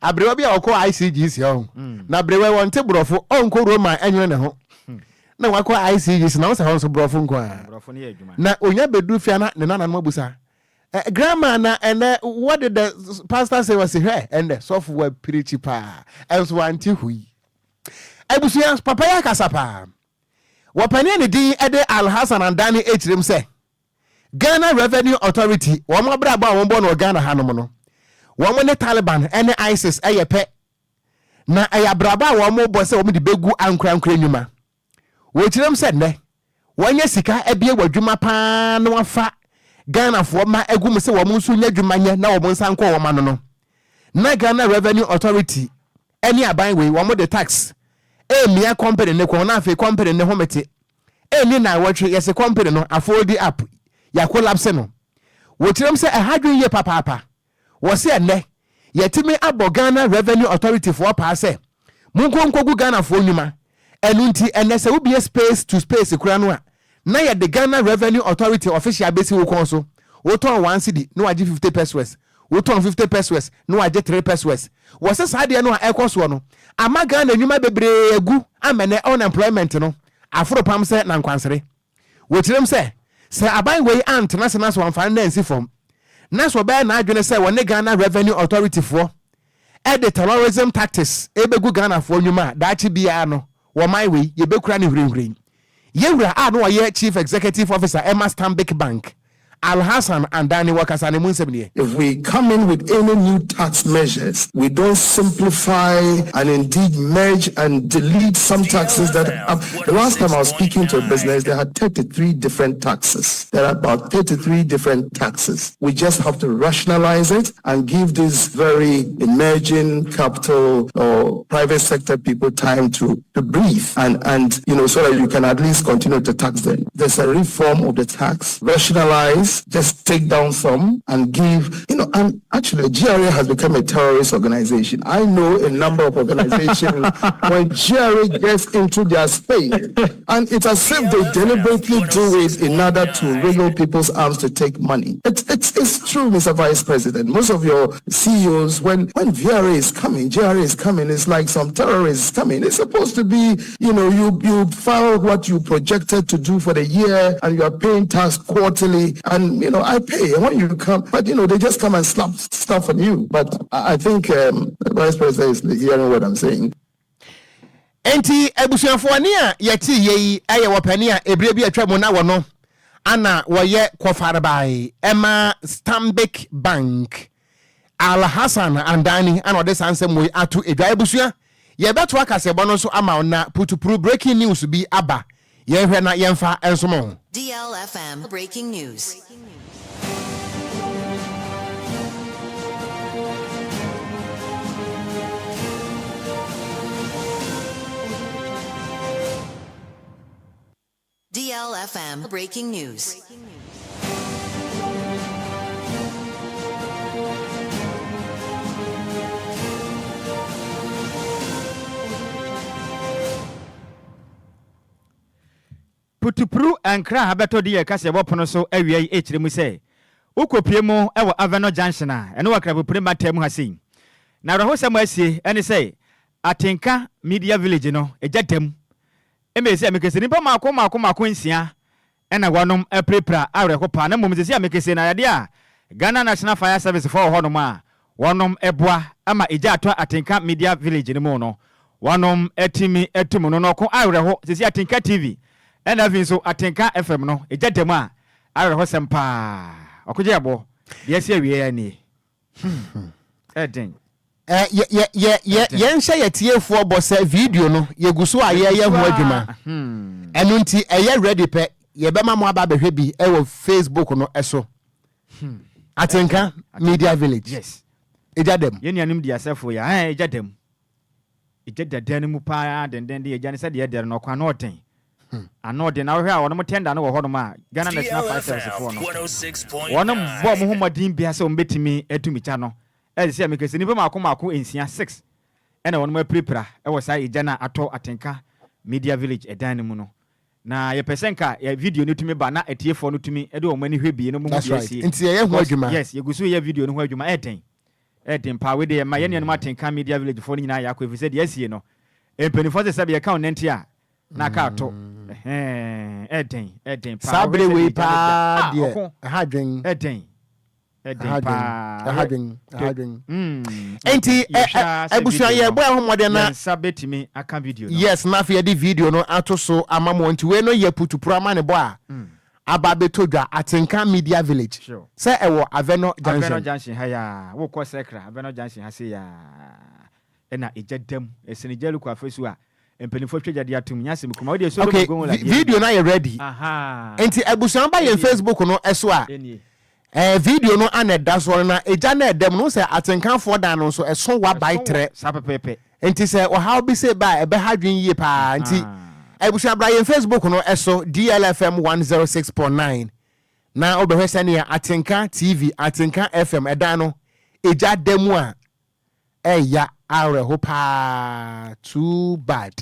[SPEAKER 1] abrewa bia okọ ICGC ho na brewe wonte brofo onko Roma enwene ne ho na wakọ ICGC na wose ho so brofo nko a
[SPEAKER 4] brofo ne adwuma
[SPEAKER 1] na onya bedu fia na ne nana no mabusa grandma na and what did the pastor say was here and the software preach pa and so anti hui ebusuya papa ya kasapa wapani ne din ede Alhassan Andani echirem say Ghana Revenue Authority wo mo bra ba wo bo no Ghana hanom no wo mo ne Taliban and ISIS eyepe na ayabraba wo mo bo say wo mo de begu ankra nnwuma wo chirem say ne wanya sika ebie wadwuma pa na wafa Ghana for ma egum se wo nso nya dwumanye na wo nsa nko wo ma no na Ghana Revenue Authority any aban we wo the tax mia company ne ko na afi company ne homete ni na watwe yes company no afford up ya collapse no wo tirem se ahadwen ye papa wo se enne yetimi abo Ghana Revenue Authority for pa se munkonkogu Ghana for nyuma enu nti enne se ubie space to space kura no a na ye the Ghana Revenue Authority official base wo kon so wo ton 1 cedi no agi 50 pesos wo ton 50 pesos no agi 3 pesos wo se sade no a ekoso no ama Ghana nyuma bebre egu amene unemployment no afro pam se na nkwansere wo tirem se aban we international so amfan na nsi form na so be na adwene se wone Ghana Revenue Authority for the terrorism tactics ebegu Ghana for nyuma daachi bia no wo mai we ye bekura ne hwirihwiri yewura no ye chief executive officer Emma Stanbic Bank Alhassan Andani wakasane munsebnie.
[SPEAKER 11] If we come in with any new tax measures, we don't simplify and indeed merge and delete some taxes that the last time I was speaking to a business, they had 33 different taxes. There are about 33 different taxes. We just have to rationalize it and give these very emerging capital or private sector people time to breathe and so that you can at least continue to tax them. There's a reform of the tax, rationalize, just take down some and give, and actually GRA has become a terrorist organization. I know a number of organizations when GRA gets into their space and it's as if they deliberately do it in order to wriggle people's arms to take money. It's true, Mr. Vice President. Most of your CEOs, when GRA is coming, it's like some terrorists coming. It's supposed to be, you file what you projected to do for the year and you are paying tax quarterly and I pay when you come, but they just come and slap stuff on you. But I think the Vice President is hearing what I'm saying.
[SPEAKER 1] Enti ebusuafo a yeti yei aye wopani a ebre bi atwa mo na wono ana woye kwofarabai Emma Stanbic Bank Alhassan Andani ana ode sansem we atu edwa ebusua ye beto akase bono so ama na putupru breaking news bi aba ye hwe na yemfa ensomo
[SPEAKER 13] DLFM breaking news. DLFM DLFM breaking news.
[SPEAKER 4] Putupru ankra habeto die kase bopono so awie echire mu se ukopie mu ewo Aveno Junction a eno wakra pupure matem hasin na raho sam asie ene se Atenka Media Village no ejatem emese amekese nipa mako nsia ena wanom aprepra awrekopa na momese amekese na yade a Ghana National Fire Service for honom a wanom eboa ama eja ato Atenka Media Village ni mu no wanom etimi etumu no no ko awreho sesi Atenka TV ena vinso Atenka FM no ejatem a awreho sempa Okogyeabour yes awie ya ni eden
[SPEAKER 1] yen hye yetiefo obose video no yeguso aye ho adwuma eno nti eye ready pe yebema mo aba behwe bi e Facebook no eso Atenka Media Village
[SPEAKER 4] yes
[SPEAKER 1] ejadem
[SPEAKER 4] ye nianim dia sefo ya ejadem ejadadan mu pa denden de ejane se de der no kwa no oten anode na hwe a wono tenda no wo hono ma Ghana National Fire Service for no wono bo mo homadin bia se ombetimi atumicha no ese amekese nipa mako ensia 6 ena wono ma prepara e wo sai ejana ato Atenka Media Village edan mu no na ye pesenka ya video no tumi ba na etiefo no tumi e de o mani hwe bi no mu
[SPEAKER 1] bi nti ye ho adwuma
[SPEAKER 4] yes ye gusu ye video no ho adwuma eden pa we de ma ye ne no Atenka Media Village for nyina ya ko efise de asie no empenifo se sabe ye ka onenti a na ka to eden pa
[SPEAKER 1] sabre we pa de hadwen
[SPEAKER 4] eden
[SPEAKER 1] enti ebusuan ye boy homode na
[SPEAKER 4] sabetimi aka video no
[SPEAKER 1] yes na fe di video no atoso amamo nti we no ye putupura ma ne bo a aba betodwa Atenka Media Village say ewo Aveno
[SPEAKER 4] Junction ha ya wo ko sekra Aveno Junction ha se ya ena ejadam esenijelu kwa fesu a empenifo twejade atum nyase mkuma we so
[SPEAKER 1] go video na ye ready enti ebusuan ba ye Facebook no eso a video no aneda so na eja na edem no say Atenka for dan no so eso wa by tre
[SPEAKER 4] sapepepe
[SPEAKER 1] enti say o how be say ba ebe hadwen yie pa enti ebusuan bra ye Facebook no eso DLFM 106.9 na obehwese ne Atenka TV Atenka FM edan no eja demu a eya areho pa too bad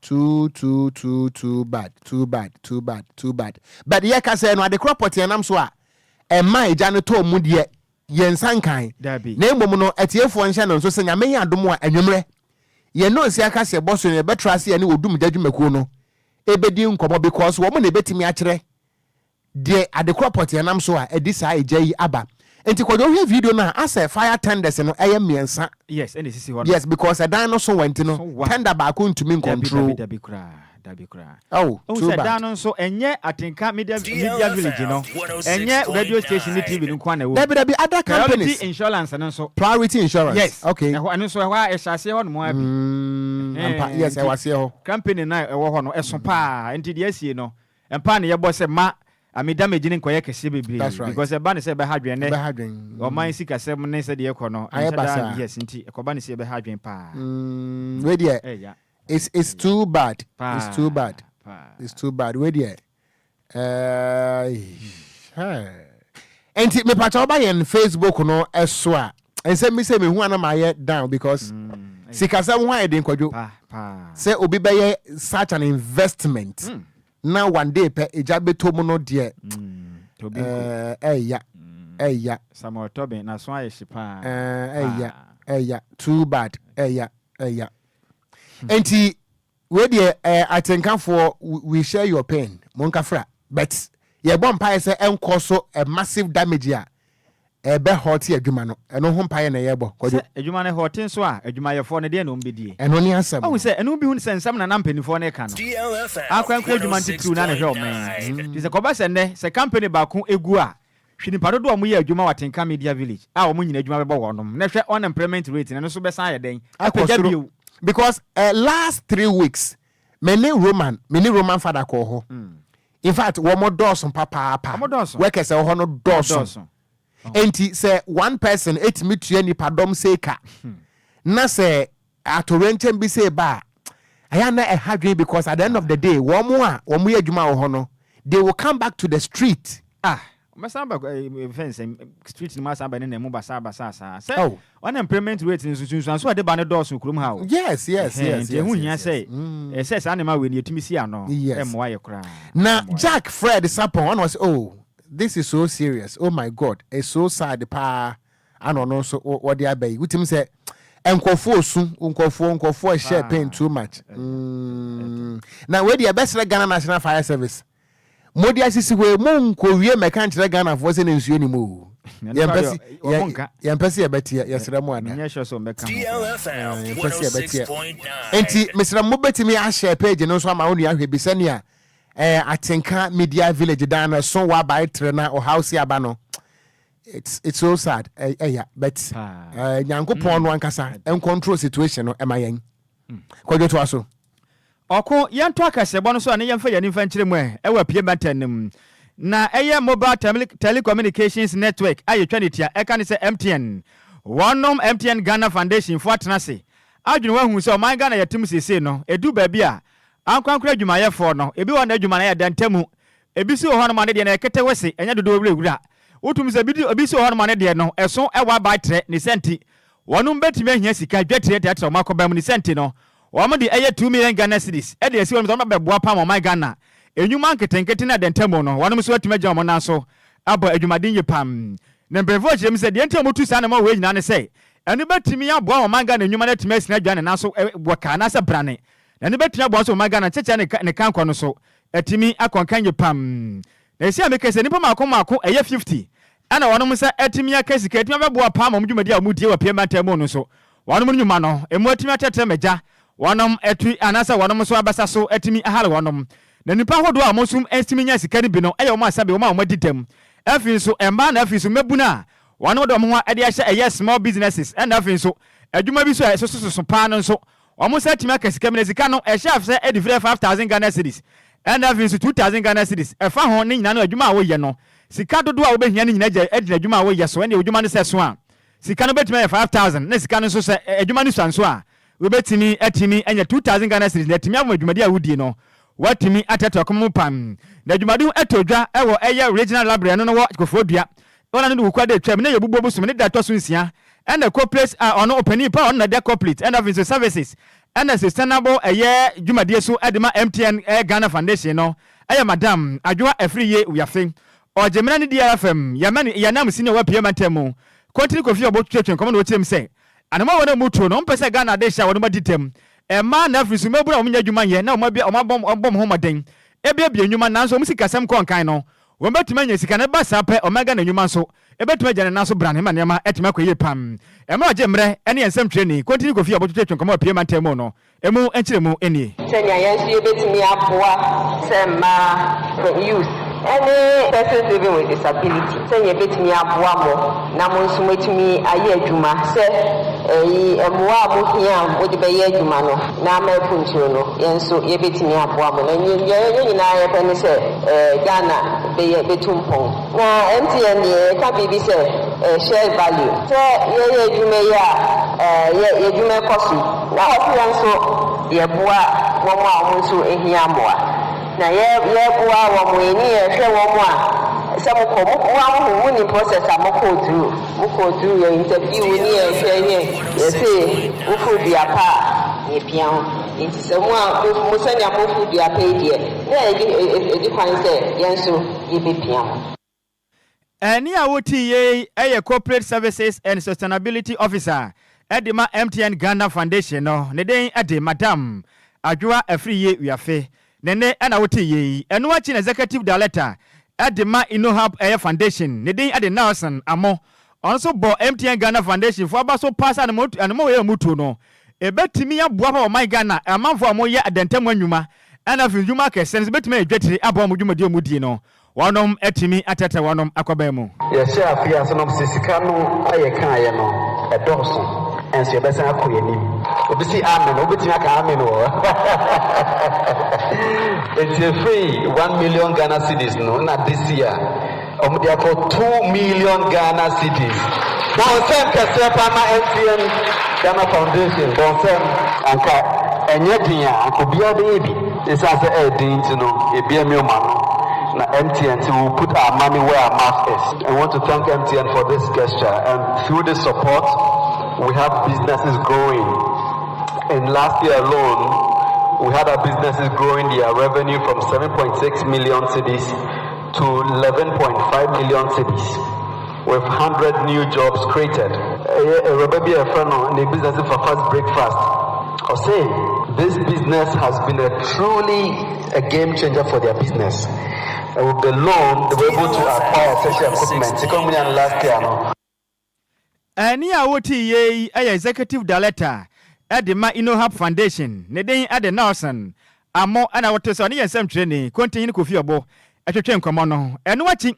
[SPEAKER 1] too bad but ye ka say no ade crop enam so a emma eja no to mu de yensan kan na emom no etiefo nhye no so se nyame ya adom a anwumre ye no si aka se boso ne betrase ye ne odum djadwumaku no ebedi nkomo because wo mo na betimi a kire de ade crop enam so a edi sa eja yi aba enti Kwadwo hwe video na asa fire tenders no eye miensa
[SPEAKER 4] yes and this is what
[SPEAKER 1] yes because a dan no so went no tender ba ko ntumi control
[SPEAKER 4] dabi kra
[SPEAKER 1] oh
[SPEAKER 4] so dan no so enye Atenka Media Village no enye radio station ni TV no kwa na wo
[SPEAKER 1] dabi other companies
[SPEAKER 4] insurance no so
[SPEAKER 1] priority insurance
[SPEAKER 4] yes
[SPEAKER 1] okay
[SPEAKER 4] eno so ho a ehase ho no mo abi
[SPEAKER 1] yes e wase ho
[SPEAKER 4] company na e wo ho no eso pa enti de asie no empa ne ye bo se ma amida megini nkoye kese bebre because e ba ne se be hadwen ne o man sika se ne se de ekono yes nti ekoba ne se be hadwen pa
[SPEAKER 1] we there it's too bad it's too bad we there enti me pacha oba yen Facebook no eso a ense mi se me hu ana ma down because sika se hu a den Kwadwo say obi be ye such an investment now one day pe eja beto mu no de eya
[SPEAKER 4] Samuel Tobin na so aye shipa
[SPEAKER 1] eya too bad eya enti we dey Atenka for we share your pain monkafra but ye bomb pie say enko so a massive damage ya ebe hot adwuma no eno ho pie na ye bo Kwadwo
[SPEAKER 4] adwuma ne hot so a adwuma ye for ne de no mbedie
[SPEAKER 1] eno ni asem
[SPEAKER 4] o say eno bi hu sensam na nampanifo ne ka no akwankwa adwuma ntitu na ne hwe o men ti se koba se ne se company ba ko egu a hwini padodo o mo ye adwuma Atenka Media Village a o mo nyina adwuma be bo wonom ne hwe unemployment rate ne so be san ye den apagya bio
[SPEAKER 1] because last 3 weeks many Roman father ko ho in fact wo mo dawson papa workers e ho no dawson enti say one person etimi tua nipa dom seka na say atorenchen bi say ba aya na e hadwen because at the end of the day wo mo ye adwuma wo ho no they will come back to the street.
[SPEAKER 4] Masamba fence street masamba ne mu basaba sasa. Say unemployment rate in so ade ba ne doors krum ha.
[SPEAKER 1] Yes.
[SPEAKER 4] Hu hia say says animal we etimi si ano emwa ye kra.
[SPEAKER 1] Na Jack Fred Sapon one was this is so serious. Oh my God, it's so sad pa ano no so what they abai. Utim say nkofo share pain too much. Now where the best Ghana National Fire Service. Modi asisi we monko wie meka nkyere Ghana for say nsuo ni mu. Yempesi ebeti yesra mu ana.
[SPEAKER 12] DLFM 106.9.
[SPEAKER 1] Enti mesra mo betimi a share page no so ama wonu ahwe bisani a Atenka Media Village dan so wa by trena or house aba no. It's so sad. But nyankopon no ankasa en control situation no emayen. Kwadwo to aso.
[SPEAKER 4] Oko yanto akasebo no so ane yemfa yani mfa nkyere mu ewa pie batanem na eye mobile telecommunications network ayetwa netia eka ne se MTN wonom MTN Ghana Foundation for atenase adwene wahu se o man Ghana yatim sese no edu ba bia ankwankura adwumayefo no ebi wona adwuma na ya dantamu ebi si ho no ma ne de na ekete wese enya dodo wura wotum se ebi si ho no ma ne de no eso ewa ba tre ne senti wonom betime ahia sika dwetire teatre makobam ne senti no Wama di eye 2 million Ghana cedis. Ede esi wonu zama beboa pa mo my Ghana. Enyuma nketenkete na dentemo no. Wanu so atimaja mo na so. Abo adwumadin ye pam. Na mbrefo chim se de enti omutu sa na ma we nyina ne se. Enu betimi aboa mo my Ghana enyuma na timasi na adwane na so waka na se brane. Na enu betimi aboa so my Ghana cheche ne kanko no so. Etimi akonkan ye pam. Na esi amekese nipa mako eye 50. Ana wanu se etimi akasika etimi beboa pa mo dwumadi a mudie wa pema temo no so. Wanu nyuma no. Emu etimi atete meja. Wanom etu anasa wanom so abasa so etimi ahale wanom na nipa hodo a mosum estimi nya sika ni bi no eyo ma sabe o ma ditem afin so emba na afin so mebuna wanom do mo ade ahye small businesses and afin so adwuma bi so so pa no so omo sa etimi akasika mi sika no ehye afse edifre 5000 Ghana cedis and afin so 2000 Ghana cedis efa ho ni nyina no adwuma a wo ye no sika dodo a wo behia ni nyina gya edina adwuma a wo ye so ene adwuma no se so a sika no betimi 5000 na sika no so se adwuma no so a Ubetimi etimi enya 2000 Ghana cedis na etimi adwumadi a wudi no watimi ateto komo pam na adwumadi etodwa ewo eye regional library no wo kofodua wona no wukwade twam na yebubo busum ne da to so nsia and the corporate ono opening pa on na the corporate and of services and the sustainable eye adwumadi so edema MTN Ghana Foundation no eye madam adwa afriye wiafe ojemena ne DLFM yanam senior wa pm antemu continue kofi obotwetwen komo no chirem say anama wona mutu no mpese Ghana de sha wona maditem ma na afrisu mebura omunya dwuma ye na omabom homaden ebia nyuma nanso musikasem konkan no wombetuma nya sika ne basa pe omega na nyuma so ebetuma gya na so brane ma nema etima koye pam ma oje mre ene ensem training continue kofi abotwetwe komo pie mantemo no emu enchiremu eni
[SPEAKER 14] senya yensu ebetumi aboa sema youth any persons living with disability senya ebetumi aboa mo na mo nso metumi aye adwuma se emwa mo hia wo de be ye adwuma no na ma funtuo no yenso ebetumi aboa mo na nyina ye pene se Ghana be ye betumpon na MTN ye ka bibi se share value se ye adwuma ya ye adwuma kosi na hofi nso ye boa wo mo a mo nso ehia moa na ye boa wo mo eni ye hwe wo mo a se mo ko mo ni process a mo ko do ye interview ni ye hwe ye say wo fu dia pa ye pian nti se mo a mo sanya mo fu dia pa die na e kwan se yenso ye be pian
[SPEAKER 4] eni a woti ye eye corporate services and sustainability officer edema MTN Ghana Foundation no ne den ade madam adwa afriye wiafe nene ana woti ye eno achi na executive director edema Inohab Air Foundation ne den ade Nelson Amo onso bo MTN Ghana Foundation for abaso pass and mo ye mutu no ebetimi aboa pa my Ghana amanfo amo ye adantam anwuma ana fi dwuma kese ne betimi adwetire abo mo dwumadi omudi no wonom etimi atete wonom akwaba mu
[SPEAKER 15] ye se afia so nom sisika no aye kan ye no edoso enso ye besa akoyenim obisi amen obetimi aka amen o it's a free 1 million Ghana cedis no na this year omudia ko 2 million Ghana cedis bonsem kese pa ma MTN Ghana Foundation bonsem anka enye dia akobia baby isa se edin no ebia mi o ma no MTN, so we'll put our money where our mouth is. I want to thank MTN for this gesture, and through this support, we have businesses growing. In last year alone, we had our businesses growing their revenue from 7.6 million cedis to 11.5 million cedis, with 100 new jobs created. A friend in the business for fast breakfast. I'll say this business has been a game changer for their business. And with the loan, they were able to acquire essential equipment. Second million last year.
[SPEAKER 4] Any awoti executive director at the Inohab Foundation, Nedin at the Nelson, Amo and our Tessoni and some training, continue Kofiobo at a train command. And watching,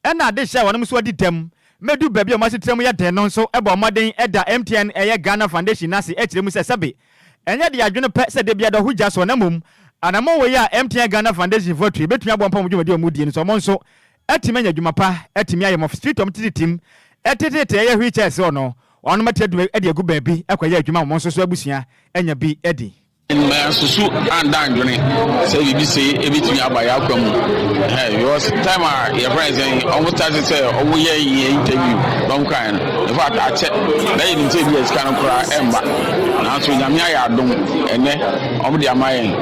[SPEAKER 4] and I did show one of them. Medu baby must tell me at so about Madden at the MTN Ghana Foundation Nasi H. Sabi. And yet the Adjuna Pet said they be who just on a mum, and I'm away MTN Ghana Foundation for tree, bet me one pound with your moody and so on. So at Timania Jumapa, at Timia of Street of Team, at Tete, which I saw no, on my ted Eddie a good baby, acquire Juma Monster Busia, and your be Eddie.
[SPEAKER 16] Susu and Dangony say you say everything about outcome. Hey, was time your friends saying almost as I say, oh, yeah, interview, long kind. In fact, I check, they didn't say this kind of cry, Emma. Now, so Yamia don't, and then over the Amayan,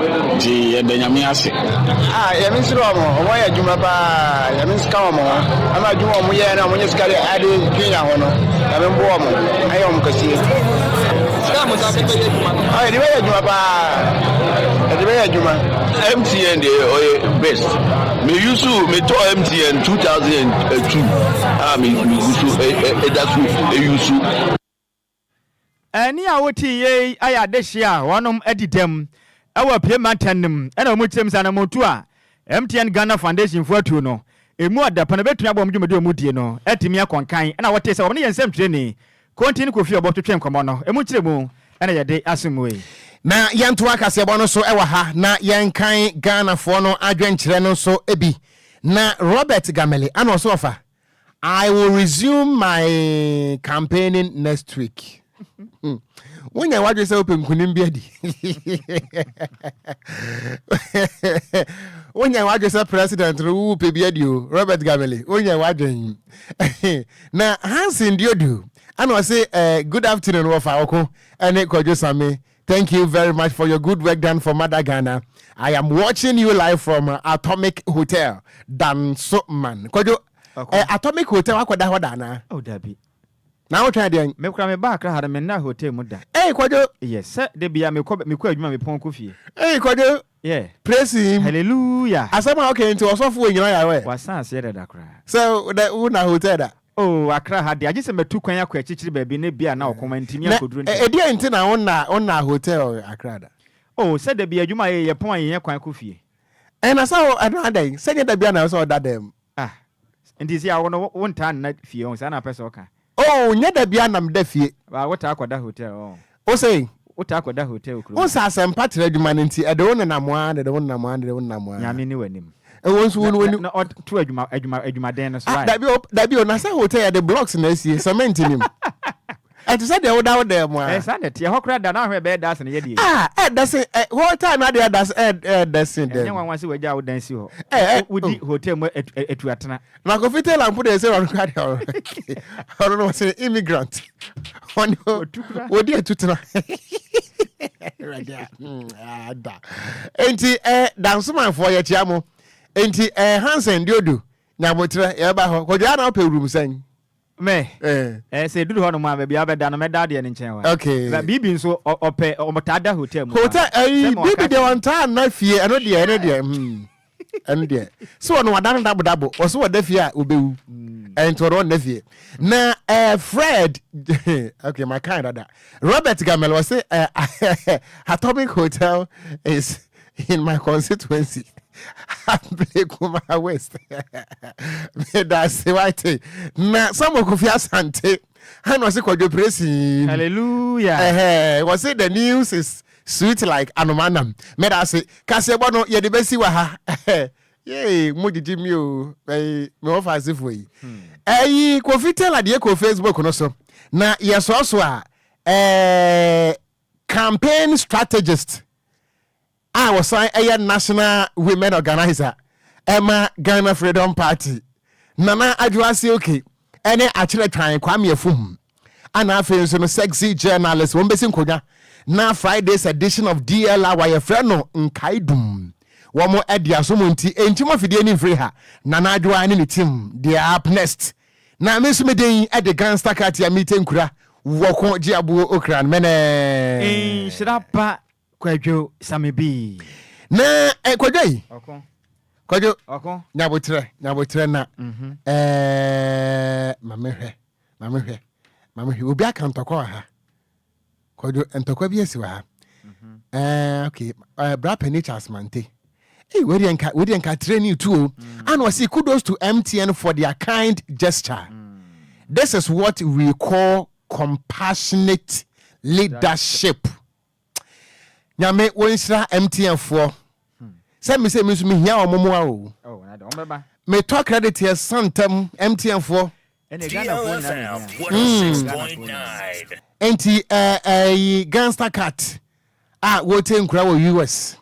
[SPEAKER 16] the Yamiasi.
[SPEAKER 17] Yamis Romo, why are you Maba, Yamis Kamo? I'm a Juma Muyana when you got added Junior Hono. I'm a woman, I am Cassia.
[SPEAKER 16] MTN the best. Me used to me to MTN 2002. Me used to.
[SPEAKER 4] Any awoti I had this year, one edit them. Our payment and a muchim and a motua. MTN Ghana Foundation for Tuno. A more the Panabet Yabom Mudino, Etimia Conkai, and our taste of only and same training. Continue to feel about to train commando, a muchimo, and a day assume.
[SPEAKER 1] Na yantuaka sebono so ewa ha na yankan Ghana fono adwenkyere no so ebi na Robert Gamele and also offer I will resume my campaigning next week. When you watch yourself in Kunimbiadi, when you watch yourself president through Pibiadio, Robert Gamele, when you watching now Hansen Diodu, and I say good afternoon, Wafa and Okogyeabour Sammy. Thank you very much for your good work done for Mother Ghana. I am watching you live from Atomic Hotel, Dan Soapman. Atomic Hotel, Akwadahwadana.
[SPEAKER 4] Oh, Debbie.
[SPEAKER 1] Now try again.
[SPEAKER 4] Me kura me back had a mena hotel muda.
[SPEAKER 1] Hey, Kwadwo.
[SPEAKER 4] Yes, sir. They be a me kwa me pon kofi.
[SPEAKER 1] Hey, Kwadwo.
[SPEAKER 4] Yeah.
[SPEAKER 1] Praise him.
[SPEAKER 4] Hallelujah.
[SPEAKER 1] Asama okay into osofu enyo ya we.
[SPEAKER 4] Wasan se da kra.
[SPEAKER 1] So the una hotel da.
[SPEAKER 4] Oh, Accra had I just me tu kwan akwa chichiri baby ne bia na okoma ntimi akoduru.
[SPEAKER 1] E dia nti na ona hotel Accra da.
[SPEAKER 4] Oh, said there be adwuma ye pon ye kwan kofie.
[SPEAKER 1] And I saw another say that bia na so that them.
[SPEAKER 4] Ah. And this ya won tan na fie on say na person oka.
[SPEAKER 1] Oh, nya da bia na mda fie.
[SPEAKER 4] Ba what akoda hotel oh.
[SPEAKER 1] O say
[SPEAKER 4] what akoda hotel kro.
[SPEAKER 1] O sa asem patre adwuma nti e de won na moa, de won na moa, de won na moa.
[SPEAKER 4] Nyame ni wanim.
[SPEAKER 1] E won so won
[SPEAKER 4] na to adwuma den so right.
[SPEAKER 1] Da bi o na say hotel the blocks na sie cement nim. And said the order there mo.
[SPEAKER 4] Eh sanet ye hokra da na hwe be das na ye di.
[SPEAKER 1] That's what time na there that's that's in there.
[SPEAKER 4] Nyen wan se waja wo dan si ho. Wudi hotel mo etu atena.
[SPEAKER 1] Na go fit tell am put dey say on card. I don't know say immigrant. On wodi atutena. Right there. Da. Enti dance man for ye chiamo. Enti Hansen Diodu na motre ye ba ho. Ko ja na ope room sen.
[SPEAKER 4] Me say do ho no ma be abeda no meda de ne nchen wa.
[SPEAKER 1] Okay.
[SPEAKER 4] Na bibi nso ope omotada hotel mu.
[SPEAKER 1] Hotel bibi de one time na fie eno de eno de. So no wadan dabo o so wada fie a obewu. Ento ro na fie. Na Fred okay my kind of that. Robert Gamel was say Atomic Hotel is in my constituency. Play Kuma West. That's white. Now, some of Kofi Asante. And was it called your pressing?
[SPEAKER 4] Hallelujah.
[SPEAKER 1] Was it the news is sweet like Anomanam? Made us say, Casebono, you're the best you are. Yay, Moody Jimmy, me offer as if we. Kofi tell at the Echo Facebook also. Now, yes, also a campaign strategist. I was a national women organizer. Emma Ghana Freedom Party Nana Adwasi okay ene achire twan Kwame Afum ana afen so no sexy journalist won besin konya na Friday's edition of DLFM friend no nkaidum womo edia so monti entimo fidie ni free ha Nana Adwa ne team they are up next na me so meden e de gangster cat ya meeting kura Okogyeabour Ocran
[SPEAKER 4] Nhyiraba Kwadwo Sammy B
[SPEAKER 1] na Kwadwo Kwadwo nyabotre na mamehwe obi aka ntokwa ha Kwadwo ntokwa bi esi wa ha okay bra Penichas Mante we dey training too and we say kudos to MTN for their kind gesture. This is what we call compassionate leadership. Nyame wonsra MTN for say me me hia omomo a o. Oh, na don beba. Me talk credit here santem MTN for.
[SPEAKER 12] DLFM 106.9.
[SPEAKER 1] Enti gangster cat. Wote nkura wo US.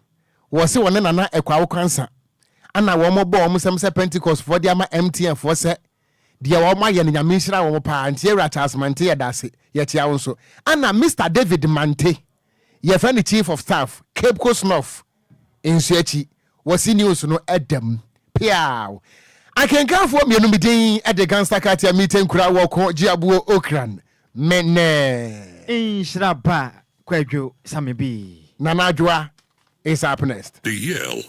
[SPEAKER 1] Wo se wona nana ekwa wo kansa. Ana wo mo bo mo sem se Pentecost for dia ma MTN for se dia wo ma ye nyame nhira wo pa antie Ratas Mante ye dase ye tia wo so. Ana Mr David Mante ye friend chief of staff Cape Coast North in Suachi wasi news no edem piao akenkan fo mienu midin e de gangster cat ya meeting kura wo Okogyeabour Ocran mene
[SPEAKER 4] Nhyiraba Kwadwo Sammy B
[SPEAKER 1] Nana Adwa is up next.
[SPEAKER 12] The Yale